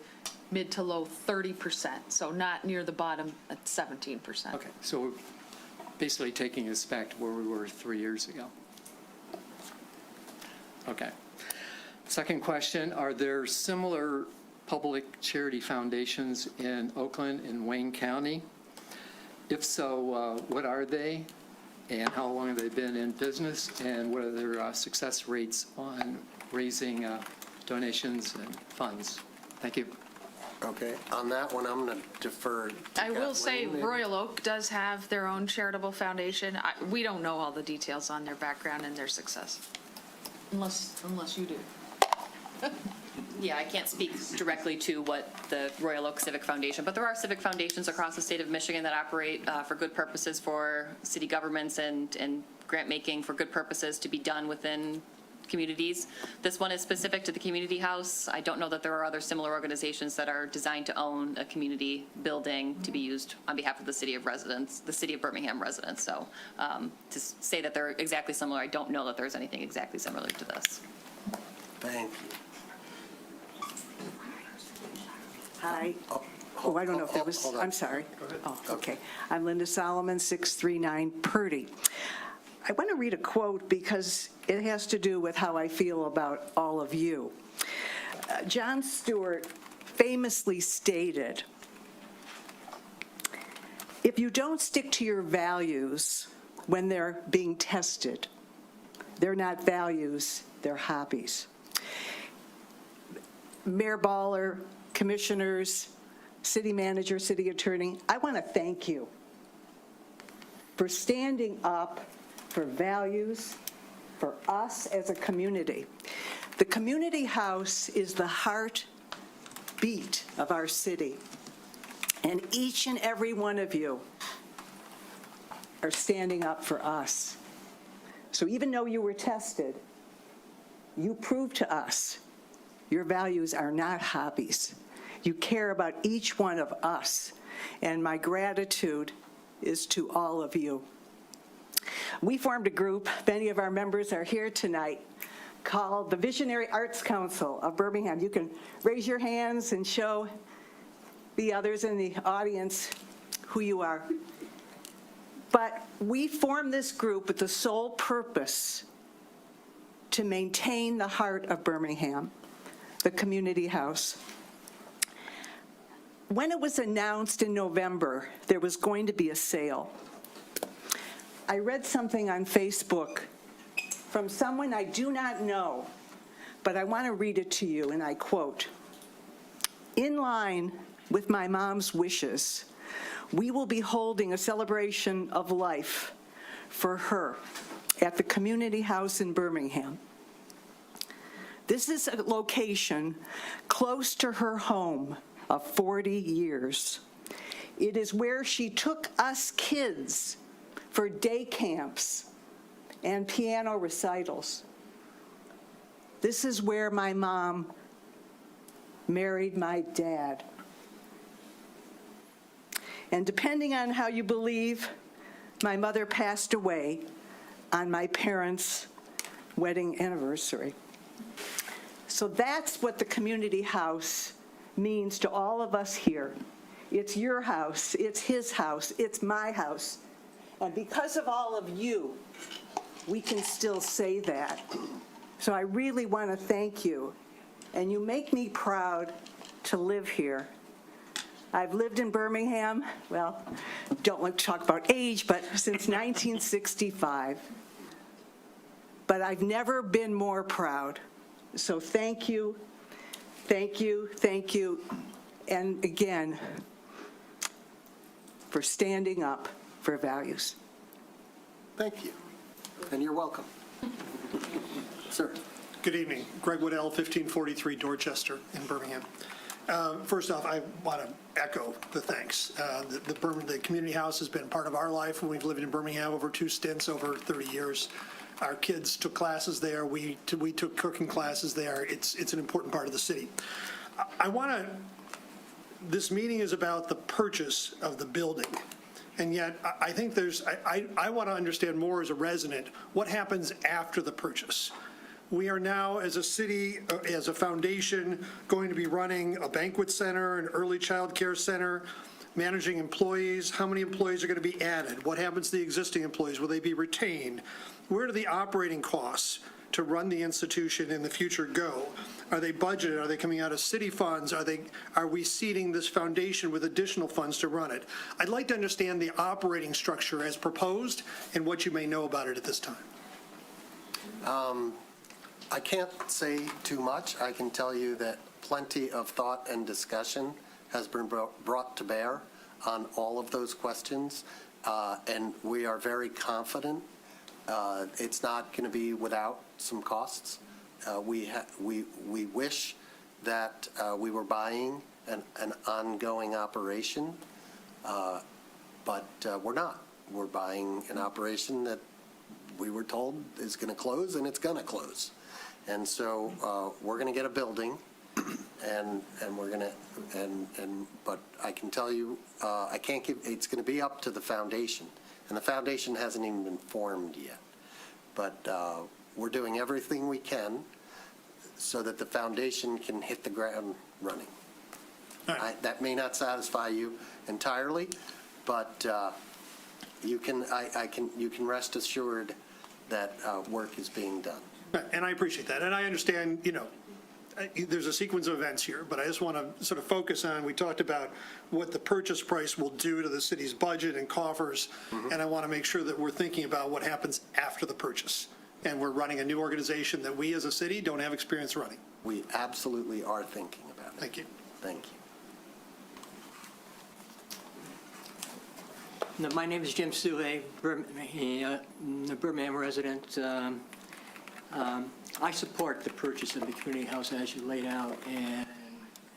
mid to low 30%, so not near the bottom at 17%. Okay, so we're basically taking us back to where we were 3 years ago. Okay. Second question, are there similar public charity foundations in Oakland and Wayne County? If so, what are they? And how long have they been in business? And what are their success rates on raising donations and funds? Thank you. Okay, on that one, I'm going to defer to I will say Kathleen. Royal Oak does have their own charitable foundation. We don't know all the details on their background and their success, unless you do. Yeah, I can't speak directly to what the Royal Oak Civic Foundation, but there are civic foundations across the state of Michigan that operate for good purposes for city governments and grant making for good purposes to be done within communities. This one is specific to the community house. I don't know that there are other similar organizations that are designed to own a community building to be used on behalf of the city of Birmingham residents. So to say that they're exactly similar, I don't know that there's anything exactly similar to this. Thank you. Hi. Oh, I don't know if that was, hold on. I'm sorry. Oh, okay. I'm Linda Solomon, 639 Purdy. I want to read a quote because it has to do with how I feel about all of you. Jon Stewart famously stated, "If you don't stick to your values when they're being tested, they're not values, they're hobbies." Mayor Baller, commissioners, city manager, city attorney, I want to thank you for standing up for values, for us as a community. The community house is the heartbeat of our city, and each and every one of you are standing up for us. So even though you were tested, you proved to us your values are not hobbies. You care about each one of us, and my gratitude is to all of you. We formed a group, many of our members are here tonight, called the Visionary Arts Council of Birmingham. You can raise your hands and show the others in the audience who you are. But we formed this group with the sole purpose to maintain the heart of Birmingham, the community house. When it was announced in November there was going to be a sale, I read something on Facebook from someone I do not know, but I want to read it to you, and I quote, "In line with my mom's wishes, we will be holding a celebration of life for her at the community house in Birmingham. This is a location close to her home of 40 years. It is where she took us kids for day camps and piano recitals. This is where my mom married my dad. And depending on how you believe, my mother passed away on my parents' wedding anniversary." So that's what the community house means to all of us here. It's your house, it's his house, it's my house. And because of all of you, we can still say that. So I really want to thank you. And you make me proud to live here. I've lived in Birmingham, well, don't like to talk about age, but since 1965. But I've never been more proud. So thank you, thank you, thank you, and again, for standing up for values. Thank you. And you're welcome. Sir. Good evening. Greg Waddell, 1543 Dorchester in Birmingham. First off, I want to echo the thanks. The community house has been part of our life when we've lived in Birmingham over 2 stints over 30 years. Our kids took classes there. We took cooking classes there. It's an important part of the city. This meeting is about the purchase of the building. And yet, I think I want to understand more as a resident, what happens after the purchase. We are now, as a city, as a foundation, going to be running a banquet center, an early child care center, managing employees. How many employees are going to be added? What happens to the existing employees? Will they be retained? Where do the operating costs to run the institution in the future go? Are they budgeted? Are they coming out of city funds? Are we seeding this foundation with additional funds to run it? I'd like to understand the operating structure as proposed and what you may know about it at this time. I can't say too much. I can tell you that plenty of thought and discussion has been brought to bear on all of those questions, and we are very confident it's not going to be without some costs. We wish that we were buying an ongoing operation, but we're not. We're buying an operation that we were told is going to close, and it's going to close. And so we're going to get a building, and we're going to, but I can tell you, I can't give, it's going to be up to the foundation, and the foundation hasn't even been formed yet. But we're doing everything we can so that the foundation can hit the ground running. That may not satisfy you entirely, but you can rest assured that work is being done. And I appreciate that. And I understand, there's a sequence of events here, but I just want to sort of focus on, we talked about what the purchase price will do to the city's budget and coffers, and I want to make sure that we're thinking about what happens after the purchase. And we're running a new organization that we as a city don't have experience running. We absolutely are thinking about it. Thank you. Thank you. No, my name is Jim Suhe, a Birmingham resident. I support the purchase of the community house as you laid out,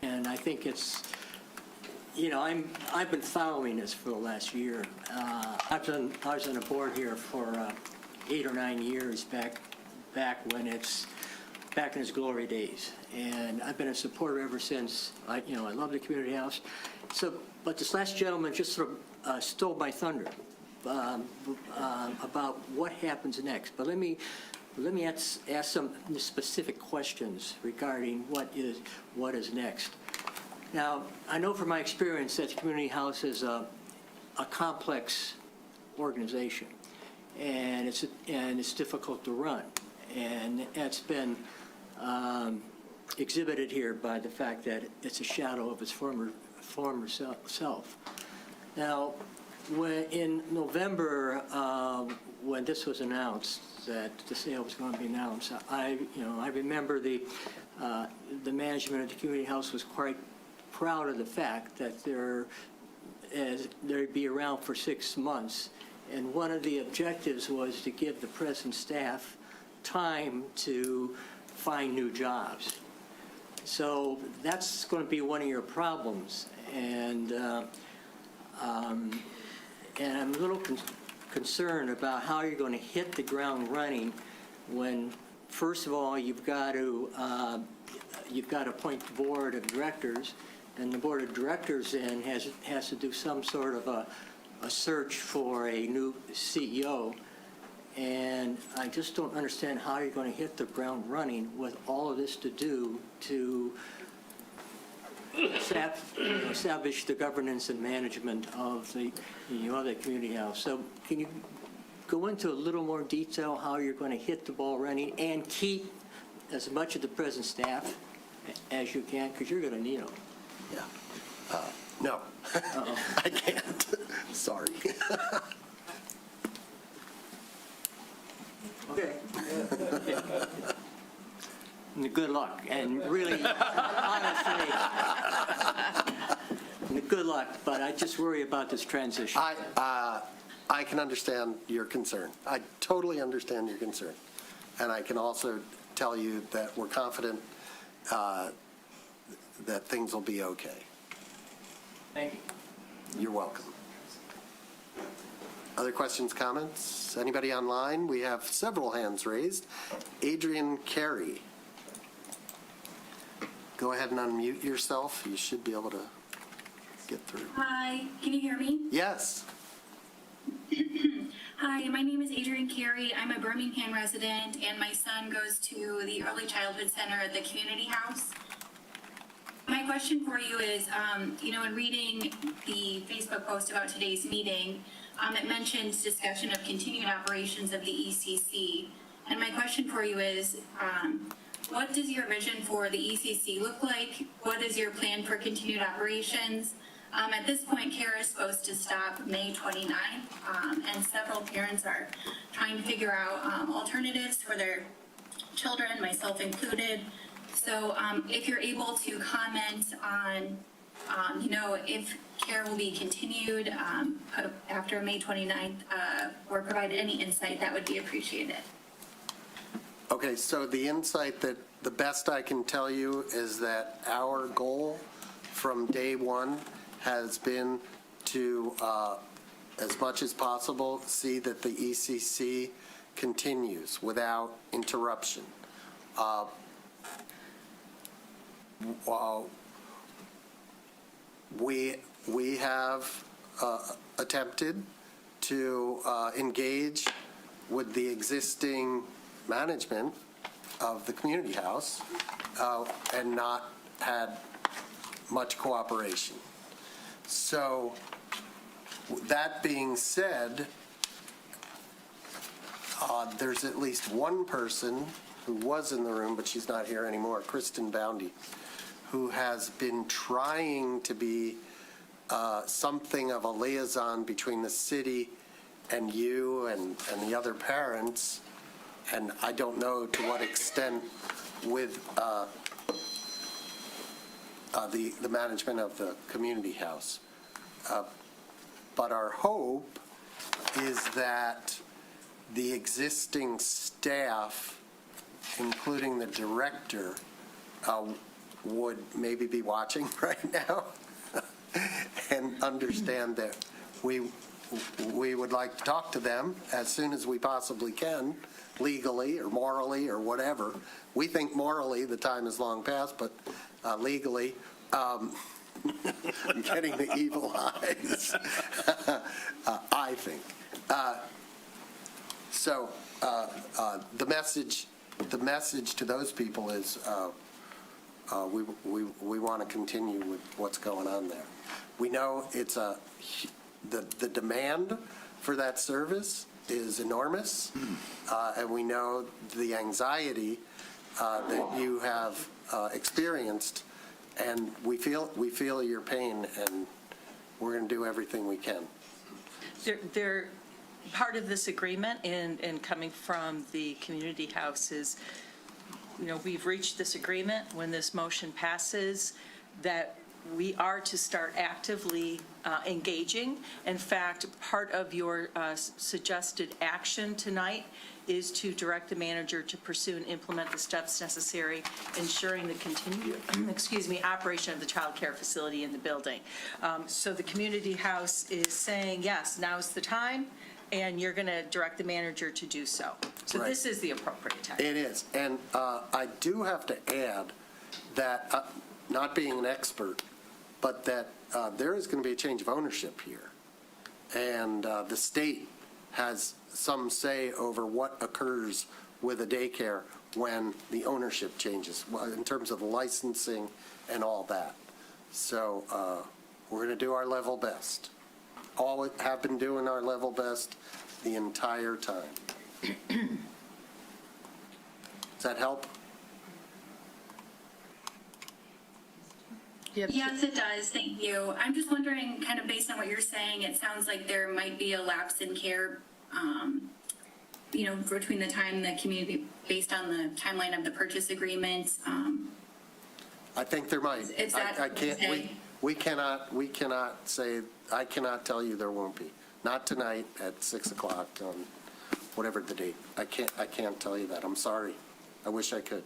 and I think it's, I've been following this for the last year. I was on a board here for 8 or 9 years back in its glory days, and I've been a supporter ever since. I love the community house. But this last gentleman just sort of stole my thunder about what happens next. But let me ask some specific questions regarding what is next. Now, I know from my experience that the community house is a complex organization, and it's difficult to run, and that's been exhibited here by the fact that it's a shadow of its former self. Now, in November, when this was announced, that the sale was going to be announced, I remember the management of the community house was quite proud of the fact that they'd be around for 6 months, and one of the objectives was to give the present staff time to find new jobs. So that's going to be one of your problems, and I'm a little concerned about how you're going to hit the ground running when, first of all, you've got to appoint the board of directors, and the board of directors then has to do some sort of a search for a new CEO. And I just don't understand how you're going to hit the ground running with all of this to do to establish the governance and management of the community house. So can you go into a little more detail how you're going to hit the ball running and keep as much of the present staff as you can, because you're going to need them? Yeah. No, I can't. Sorry. Okay. Good luck, and really, honestly, good luck, but I just worry about this transition. I can understand your concern. I totally understand your concern. And I can also tell you that we're confident that things will be okay. Thank you. You're welcome. Other questions, comments? Anybody online? We have several hands raised. Adrian Carey. Go ahead and unmute yourself. You should be able to get through. Hi, can you hear me? Yes. Hi, my name is Adrian Carey. I'm a Birmingham resident, and my son goes to the Early Childhood Center at the Community House. My question for you is, in reading the Facebook post about today's meeting, it mentions discussion of continued operations of the ECC. And my question for you is, what does your vision for the ECC look like? What is your plan for continued operations? At this point, CARE is supposed to stop May 29th, and several parents are trying to figure out alternatives for their children, myself included. So if you're able to comment on, if CARE will be continued after May 29th, or provide any insight, that would be appreciated. Okay, so the insight that the best I can tell you is that our goal from day one has been to, as much as possible, see that the ECC continues without interruption. We have attempted to engage with the existing management of the community house and not had much cooperation. So that being said, there's at least one person who was in the room, but she's not here anymore, Kristen Boundy, who has been trying to be something of a liaison between the city and you and the other parents, and I don't know to what extent with the management of the community house. But our hope is that the existing staff, including the director, would maybe be watching right now and understand that we would like to talk to them as soon as we possibly can, legally or morally or whatever. We think morally the time is long past, but legally, I'm getting the evil eyes, I think. So the message to those people is we want to continue with what's going on there. We know it's the demand for that service is enormous, and we know the anxiety that you have experienced, and we feel your pain, and we're going to do everything we can. They're part of this agreement and coming from the community house is, we've reached this agreement when this motion passes that we are to start actively engaging. In fact, part of your suggested action tonight is to direct the manager to pursue and implement the steps necessary, ensuring the continued, operation of the child care facility in the building. So the community house is saying, yes, now's the time, and you're going to direct the manager to do so. So Right. This is the appropriate time. It is, and I do have to add that, not being an expert, but that there is going to be a change of ownership here. And the state has some say over what occurs with a daycare when the ownership changes, in terms of the licensing and all that. So we're going to do our level best. All have been doing our level best the entire time. Does that help? Yes, it does. Thank you. I'm just wondering, kind of based on what you're saying, it sounds like there might be a lapse in care, between the time the community, based on the timeline of the purchase agreement. I think there might. Is that I can't. okay? We cannot say. I cannot tell you there won't be. Not tonight at 6 o'clock on whatever the date. I can't tell you that. I'm sorry. I wish I could.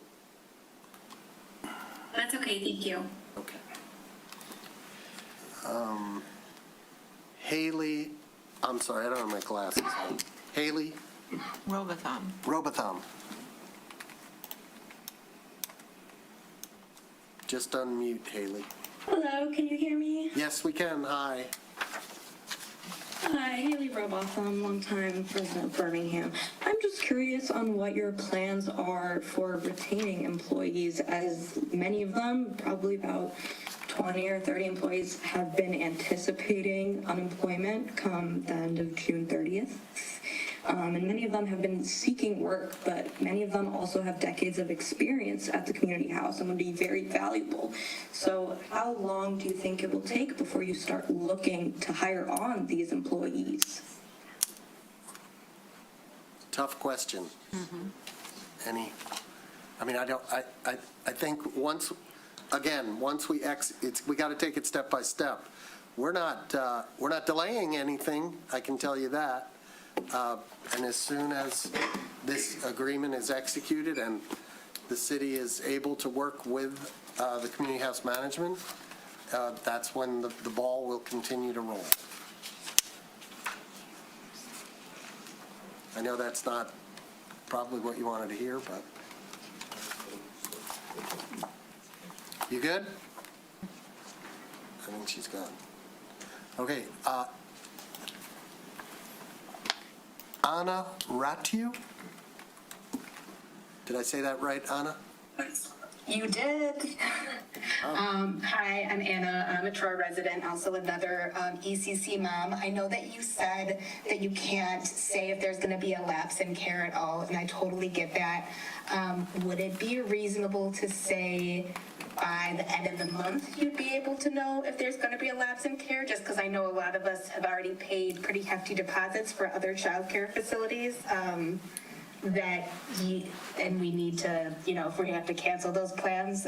That's okay. Thank you. Okay. Haley, I'm sorry, I don't have my glasses on. Haley? Robotham. Just unmute, Haley. Hello, can you hear me? Yes, we can. Hi. Hi, Haley Robotham, longtime resident of Birmingham. I'm just curious on what your plans are for retaining employees, as many of them, probably about 20 or 30 employees, have been anticipating unemployment come the end of June 30th. And many of them have been seeking work, but many of them also have decades of experience at the community house and would be very valuable. So how long do you think it will take before you start looking to hire on these employees? Tough question. Any? I mean, I think once we we got to take it step by step. We're not delaying anything. I can tell you that. And as soon as this agreement is executed and the city is able to work with the community house management, that's when the ball will continue to roll. I know that's not probably what you wanted to hear, but You good? I think she's gone. Okay, Anna Ratiu? Did I say that right, Anna? You did. Hi, I'm Anna. I'm a Troy resident, also another ECC mom. I know that you said that you can't say if there's going to be a lapse in care at all, and I totally get that. Would it be reasonable to say by the end of the month you'd be able to know if there's going to be a lapse in care? Just because I know a lot of us have already paid pretty hefty deposits for other child care facilities. And we need to, if we have to cancel those plans,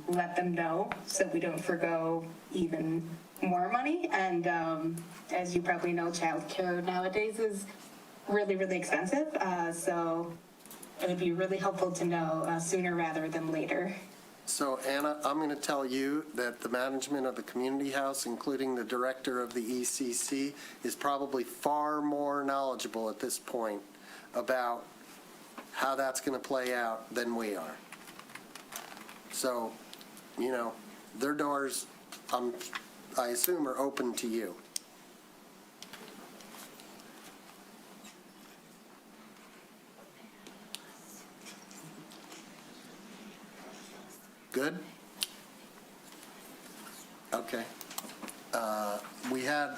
let them know so we don't forgo even more money. And as you probably know, childcare nowadays is really, really expensive. So it would be really helpful to know sooner rather than later. So Anna, I'm going to tell you that the management of the community house, including the director of the ECC, is probably far more knowledgeable at this point about how that's going to play out than we are. So, their doors, I assume, are open to you. Good? Okay. We had,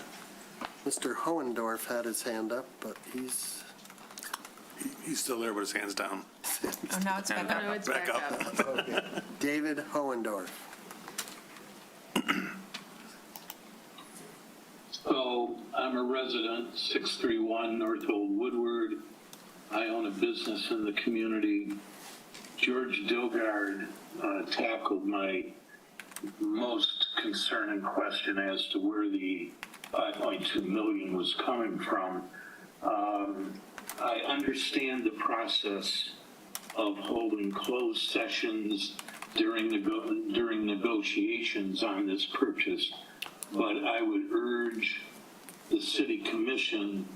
Mr. Hohendorf had his hand up, but he's still there, but his hand's down. Oh, now it's back up. No, it's back up. Okay. David Hohendorf. So I'm a resident, 631 North Old Woodward. I own a business in the community. George Dilgard tackled my most concerning question as to where the $5.2 million was coming from. I understand the process of holding closed sessions during negotiations on this purchase, but I would urge the City Commission,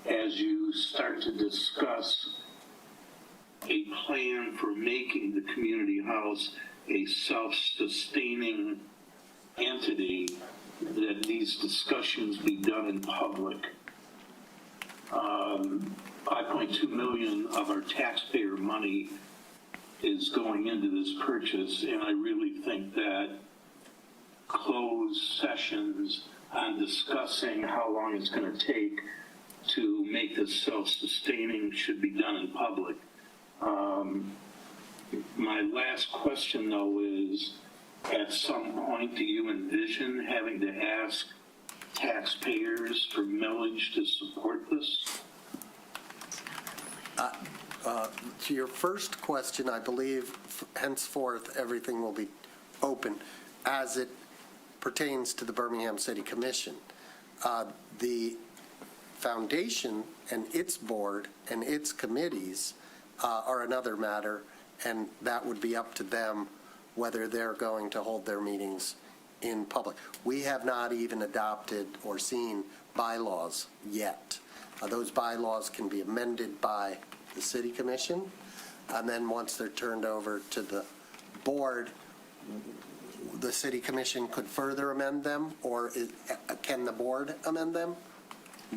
as you start to discuss a plan for making the community house a self-sustaining entity, that these discussions be done in public. 5.2 million of our taxpayer money is going into this purchase, and I really think that closed sessions on discussing how long it's going to take to make this self-sustaining should be done in public. My last question, though, is at some point, do you envision having to ask taxpayers for millage to support this? To your first question, I believe henceforth everything will be open as it pertains to the Birmingham City Commission. The foundation and its board and its committees are another matter, and that would be up to them whether they're going to hold their meetings in public. We have not even adopted or seen bylaws yet. Those bylaws can be amended by the City Commission, and then once they're turned over to the board, the City Commission could further amend them, or can the board amend them?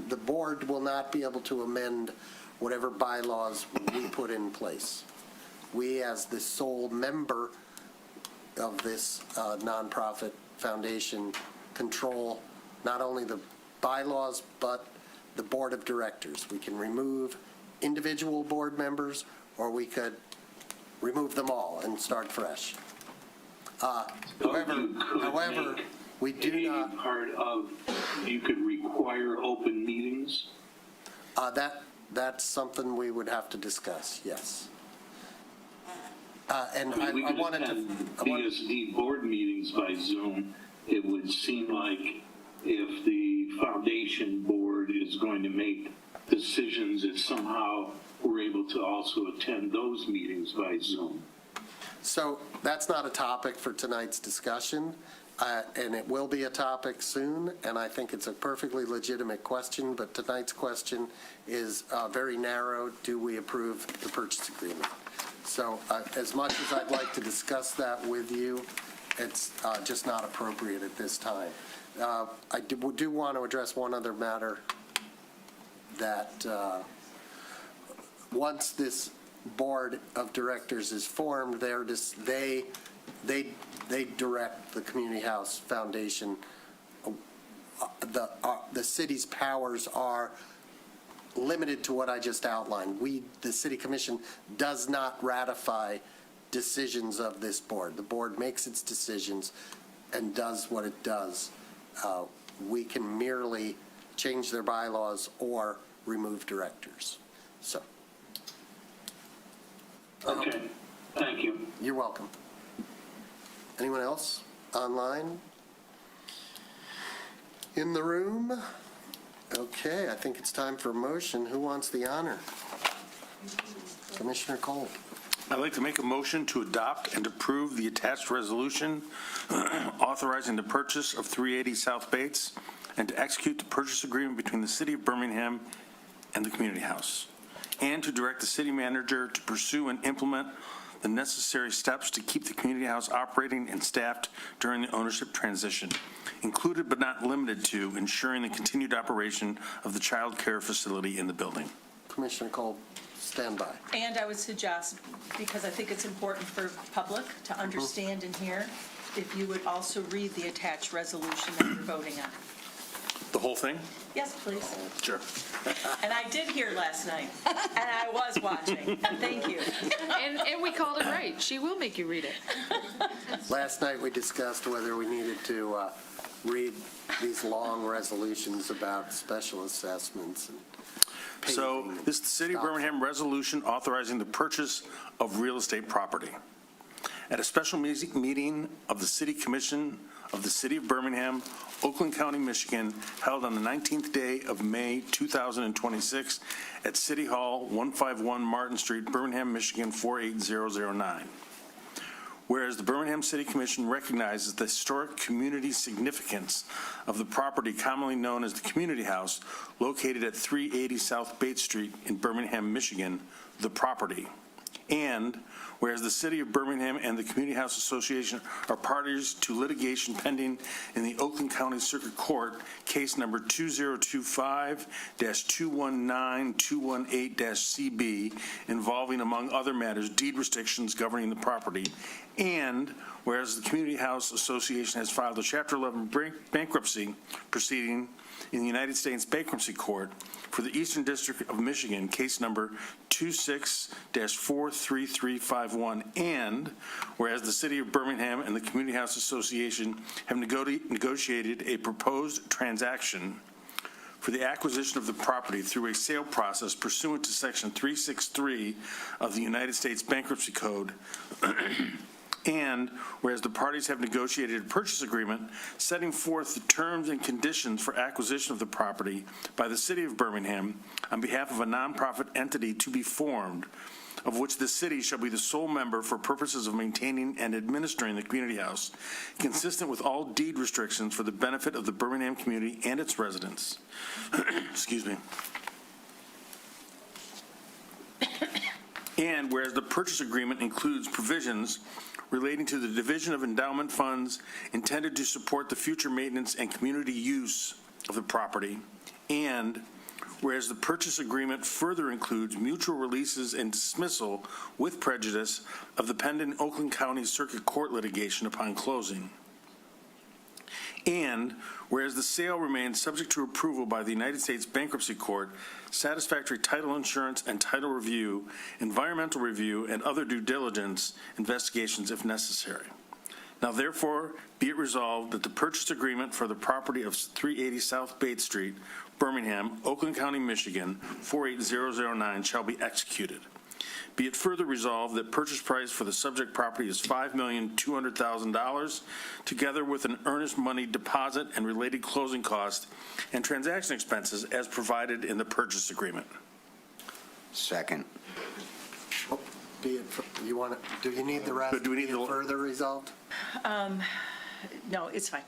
The board will not be able to amend whatever bylaws we put in place. We, as the sole member of this nonprofit foundation, control not only the bylaws, but the board of directors. We can remove individual board members, or we could remove them all and start fresh. However, we do not. Part of, you could require open meetings? That's something we would have to discuss, yes. And We I could wanted attend to. BSD board meetings by Zoom. It would seem like if the foundation board is going to make decisions, that somehow we're able to also attend those meetings by Zoom. So that's not a topic for tonight's discussion, and it will be a topic soon, and I think it's a perfectly legitimate question, but tonight's question is very narrow. Do we approve the purchase agreement? So as much as I'd like to discuss that with you, it's just not appropriate at this time. I do want to address one other matter, that once this board of directors is formed, they direct the Community House Foundation. The city's powers are limited to what I just outlined. The City Commission does not ratify decisions of this board. The board makes its decisions and does what it does. We can merely change their bylaws or remove directors. So. Okay, thank you. You're welcome. Anyone else online? In the room? Okay, I think it's time for a motion. Who wants the honor? Commissioner Cole. I'd like to make a motion to adopt and approve the attached resolution authorizing the purchase of 380 South Bates and to execute the purchase agreement between the City of Birmingham and the Community House, and to direct the city manager to pursue and implement the necessary steps to keep the Community House operating and staffed during the ownership transition, included but not limited to ensuring the continued operation of the child care facility in the building. Commissioner Cole, stand by. And I would suggest, because I think it's important for public to understand and hear, if you would also read the attached resolution that you're voting on. The whole thing? Yes, please. Sure. And I did hear last night, and I was watching, and thank you. And we called it right. She will make you read it. Last night we discussed whether we needed to read these long resolutions about special assessments. So this is the City of Birmingham resolution authorizing the purchase of real estate property. At a special meeting of the City Commission of the City of Birmingham, Oakland County, Michigan, held on the 19th day of May 2026 at City Hall, 151 Martin Street, Birmingham, Michigan, 48009. Whereas the Birmingham City Commission recognizes the historic community significance of the property commonly known as the Community House, located at 380 South Bates Street in Birmingham, Michigan, the property. And whereas the City of Birmingham and the Community House Association are parties to litigation pending in the Oakland County Circuit Court, case number 2025-219-218-CB, involving, among other matters, deed restrictions governing the property. And whereas the Community House Association has filed a Chapter 11 bankruptcy proceeding in the United States Bankruptcy Court for the Eastern District of Michigan, case number 26-43351, and whereas the City of Birmingham and the Community House Association have negotiated a proposed transaction for the acquisition of the property through a sale process pursuant to Section 363 of the United States Bankruptcy Code, and whereas the parties have negotiated a purchase agreement setting forth the terms and conditions for acquisition of the property by the City of Birmingham on behalf of a nonprofit entity to be formed, of which the city shall be the sole member for purposes of maintaining and administering the Community House, consistent with all deed restrictions for the benefit of the Birmingham community and its residents. Excuse me. And whereas the purchase agreement includes provisions relating to the division of endowment funds intended to support the future maintenance and community use of the property, and whereas the purchase agreement further includes mutual releases and dismissal with prejudice of the pending Oakland County Circuit Court litigation upon closing, and whereas the sale remains subject to approval by the United States Bankruptcy Court, satisfactory title insurance and title review, environmental review, and other due diligence investigations if necessary. Now therefore, be it resolved that the purchase agreement for the property of 380 South Bates Street, Birmingham, Oakland County, Michigan, 48009 shall be executed. Be it further resolved that purchase price for the subject property is $5,200,000, together with an earnest money deposit and related closing costs and transaction expenses as provided in the purchase agreement. Second. Do you need the rest? Do we need the further resolved? No, it's fine.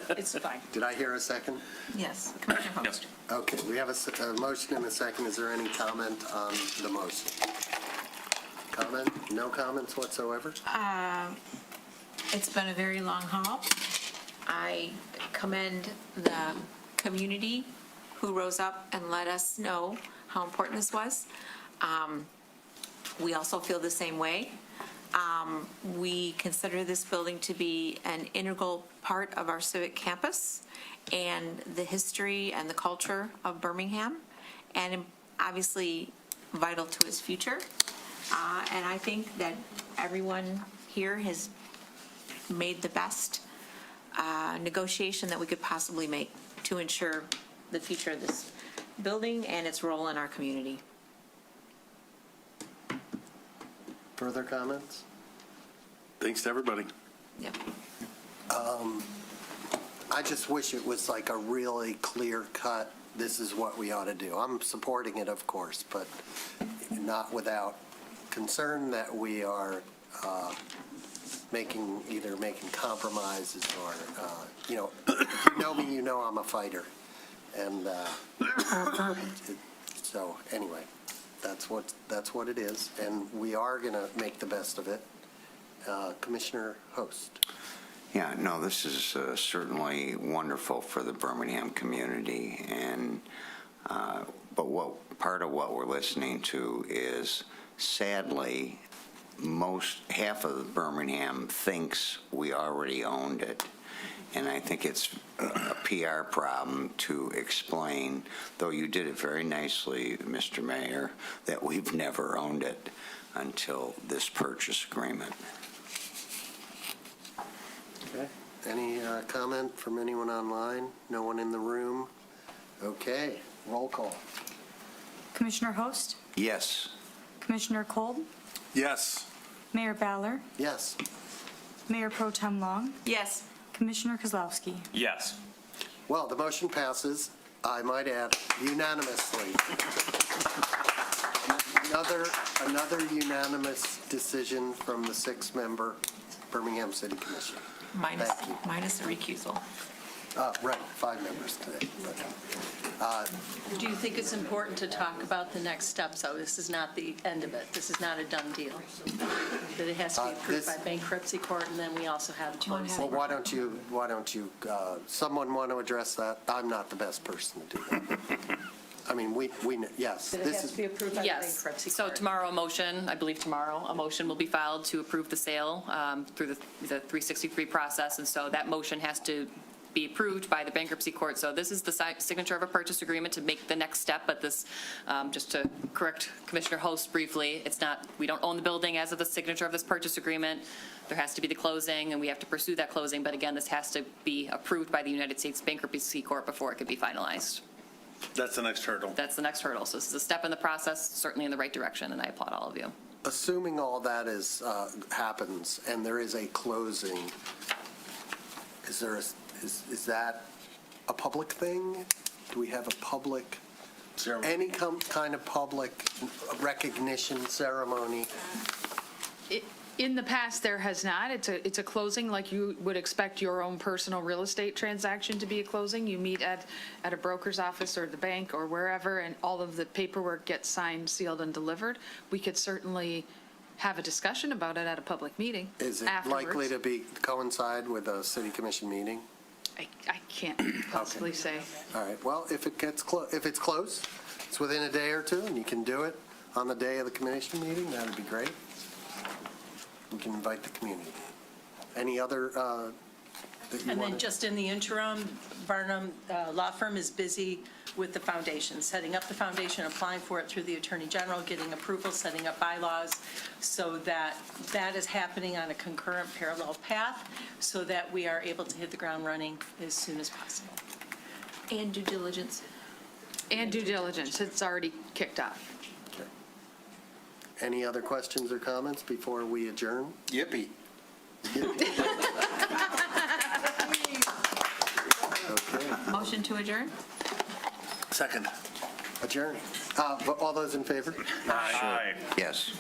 It's fine. Did I hear a second? Yes, Commissioner Host. Okay, we have a motion and a second. Is there any comment on the motion? Comment? No comments whatsoever? It's been a very long haul. I commend the community who rose up and let us know how important this was. We also feel the same way. We consider this building to be an integral part of our civic campus and the history and the culture of Birmingham, and obviously vital to its future. And I think that everyone here has made the best negotiation that we could possibly make to ensure the future of this building and its role in our community. Further comments? Thanks to everybody. Yep. I just wish it was like a really clear cut, this is what we ought to do. I'm supporting it, of course, but not without concern that we are making compromises or, if you know me, you know I'm a fighter. And so anyway, that's what it is. And we are going to make the best of it. Commissioner Host. Yeah, no, this is certainly wonderful for the Birmingham community, and but part of what we're listening to is, sadly, half of Birmingham thinks we already owned it, and I think it's a PR problem to explain, though you did it very nicely, Mr. Mayor, that we've never owned it until this purchase agreement. Okay. Any comment from anyone online? No one in the room? Okay. Roll call. Commissioner Host, Yes. Commissioner Kolb, Yes. Mayor Ballard, Yes. Mayor Pro Tem Long, Yes. Commissioner Kozlowski. Yes. Well, the motion passes, I might add, unanimously. Another unanimous decision from the 6-member Birmingham City Commission. Minus Thank you. minus the recusal. Right, 5 members today. Do you think it's important to talk about the next steps, though? This is not the end of it. This is not a done deal. That it has to be approved by bankruptcy court, and then we also have closing. Well, why don't you, someone want to address that? I'm not the best person to do that. I mean, yes. That it has to be approved by the Yes. bankruptcy So court. tomorrow, I believe tomorrow, a motion will be filed to approve the sale through the 363 process, and so that motion has to be approved by the bankruptcy court. So this is the signature of a purchase agreement to make the next step, but this, just to correct Commissioner Host briefly, we don't own the building as of the signature of this purchase agreement. There has to be the closing, and we have to pursue that closing, but again, this has to be approved by the United States Bankruptcy Court before it could be finalized. That's the next hurdle. That's the next hurdle. So this is a step in the process, certainly in the right direction, and I applaud all of you. Assuming all that happens and there is a closing, is that a public thing? Do we have a public, any kind of public recognition ceremony? In the past, there has not. It's a closing like you would expect your own personal real estate transaction to be a closing. You meet at a broker's office or the bank or wherever, and all of the paperwork gets signed, sealed, and delivered. We could certainly have a discussion about it at a public meeting Is it afterwards. likely to coincide with a city commission meeting? I can't possibly say. All right, well, if it's close, it's within a day or two, and you can do it on the day of the commission meeting, that would be great. We can invite the community. Any other that you And want then just in the interim, Barnum Law Firm is busy with the foundation, setting up the foundation, applying for it through the Attorney General, getting approval, setting up bylaws, so that is happening on a concurrent parallel path, so that we are able to hit the ground running as soon as possible. And due diligence. And due diligence. It's already kicked off. Any other questions or comments before we adjourn? Yippee. Okay. Motion to adjourn? Second. Adjourn. All those in favor? Aye. Yes.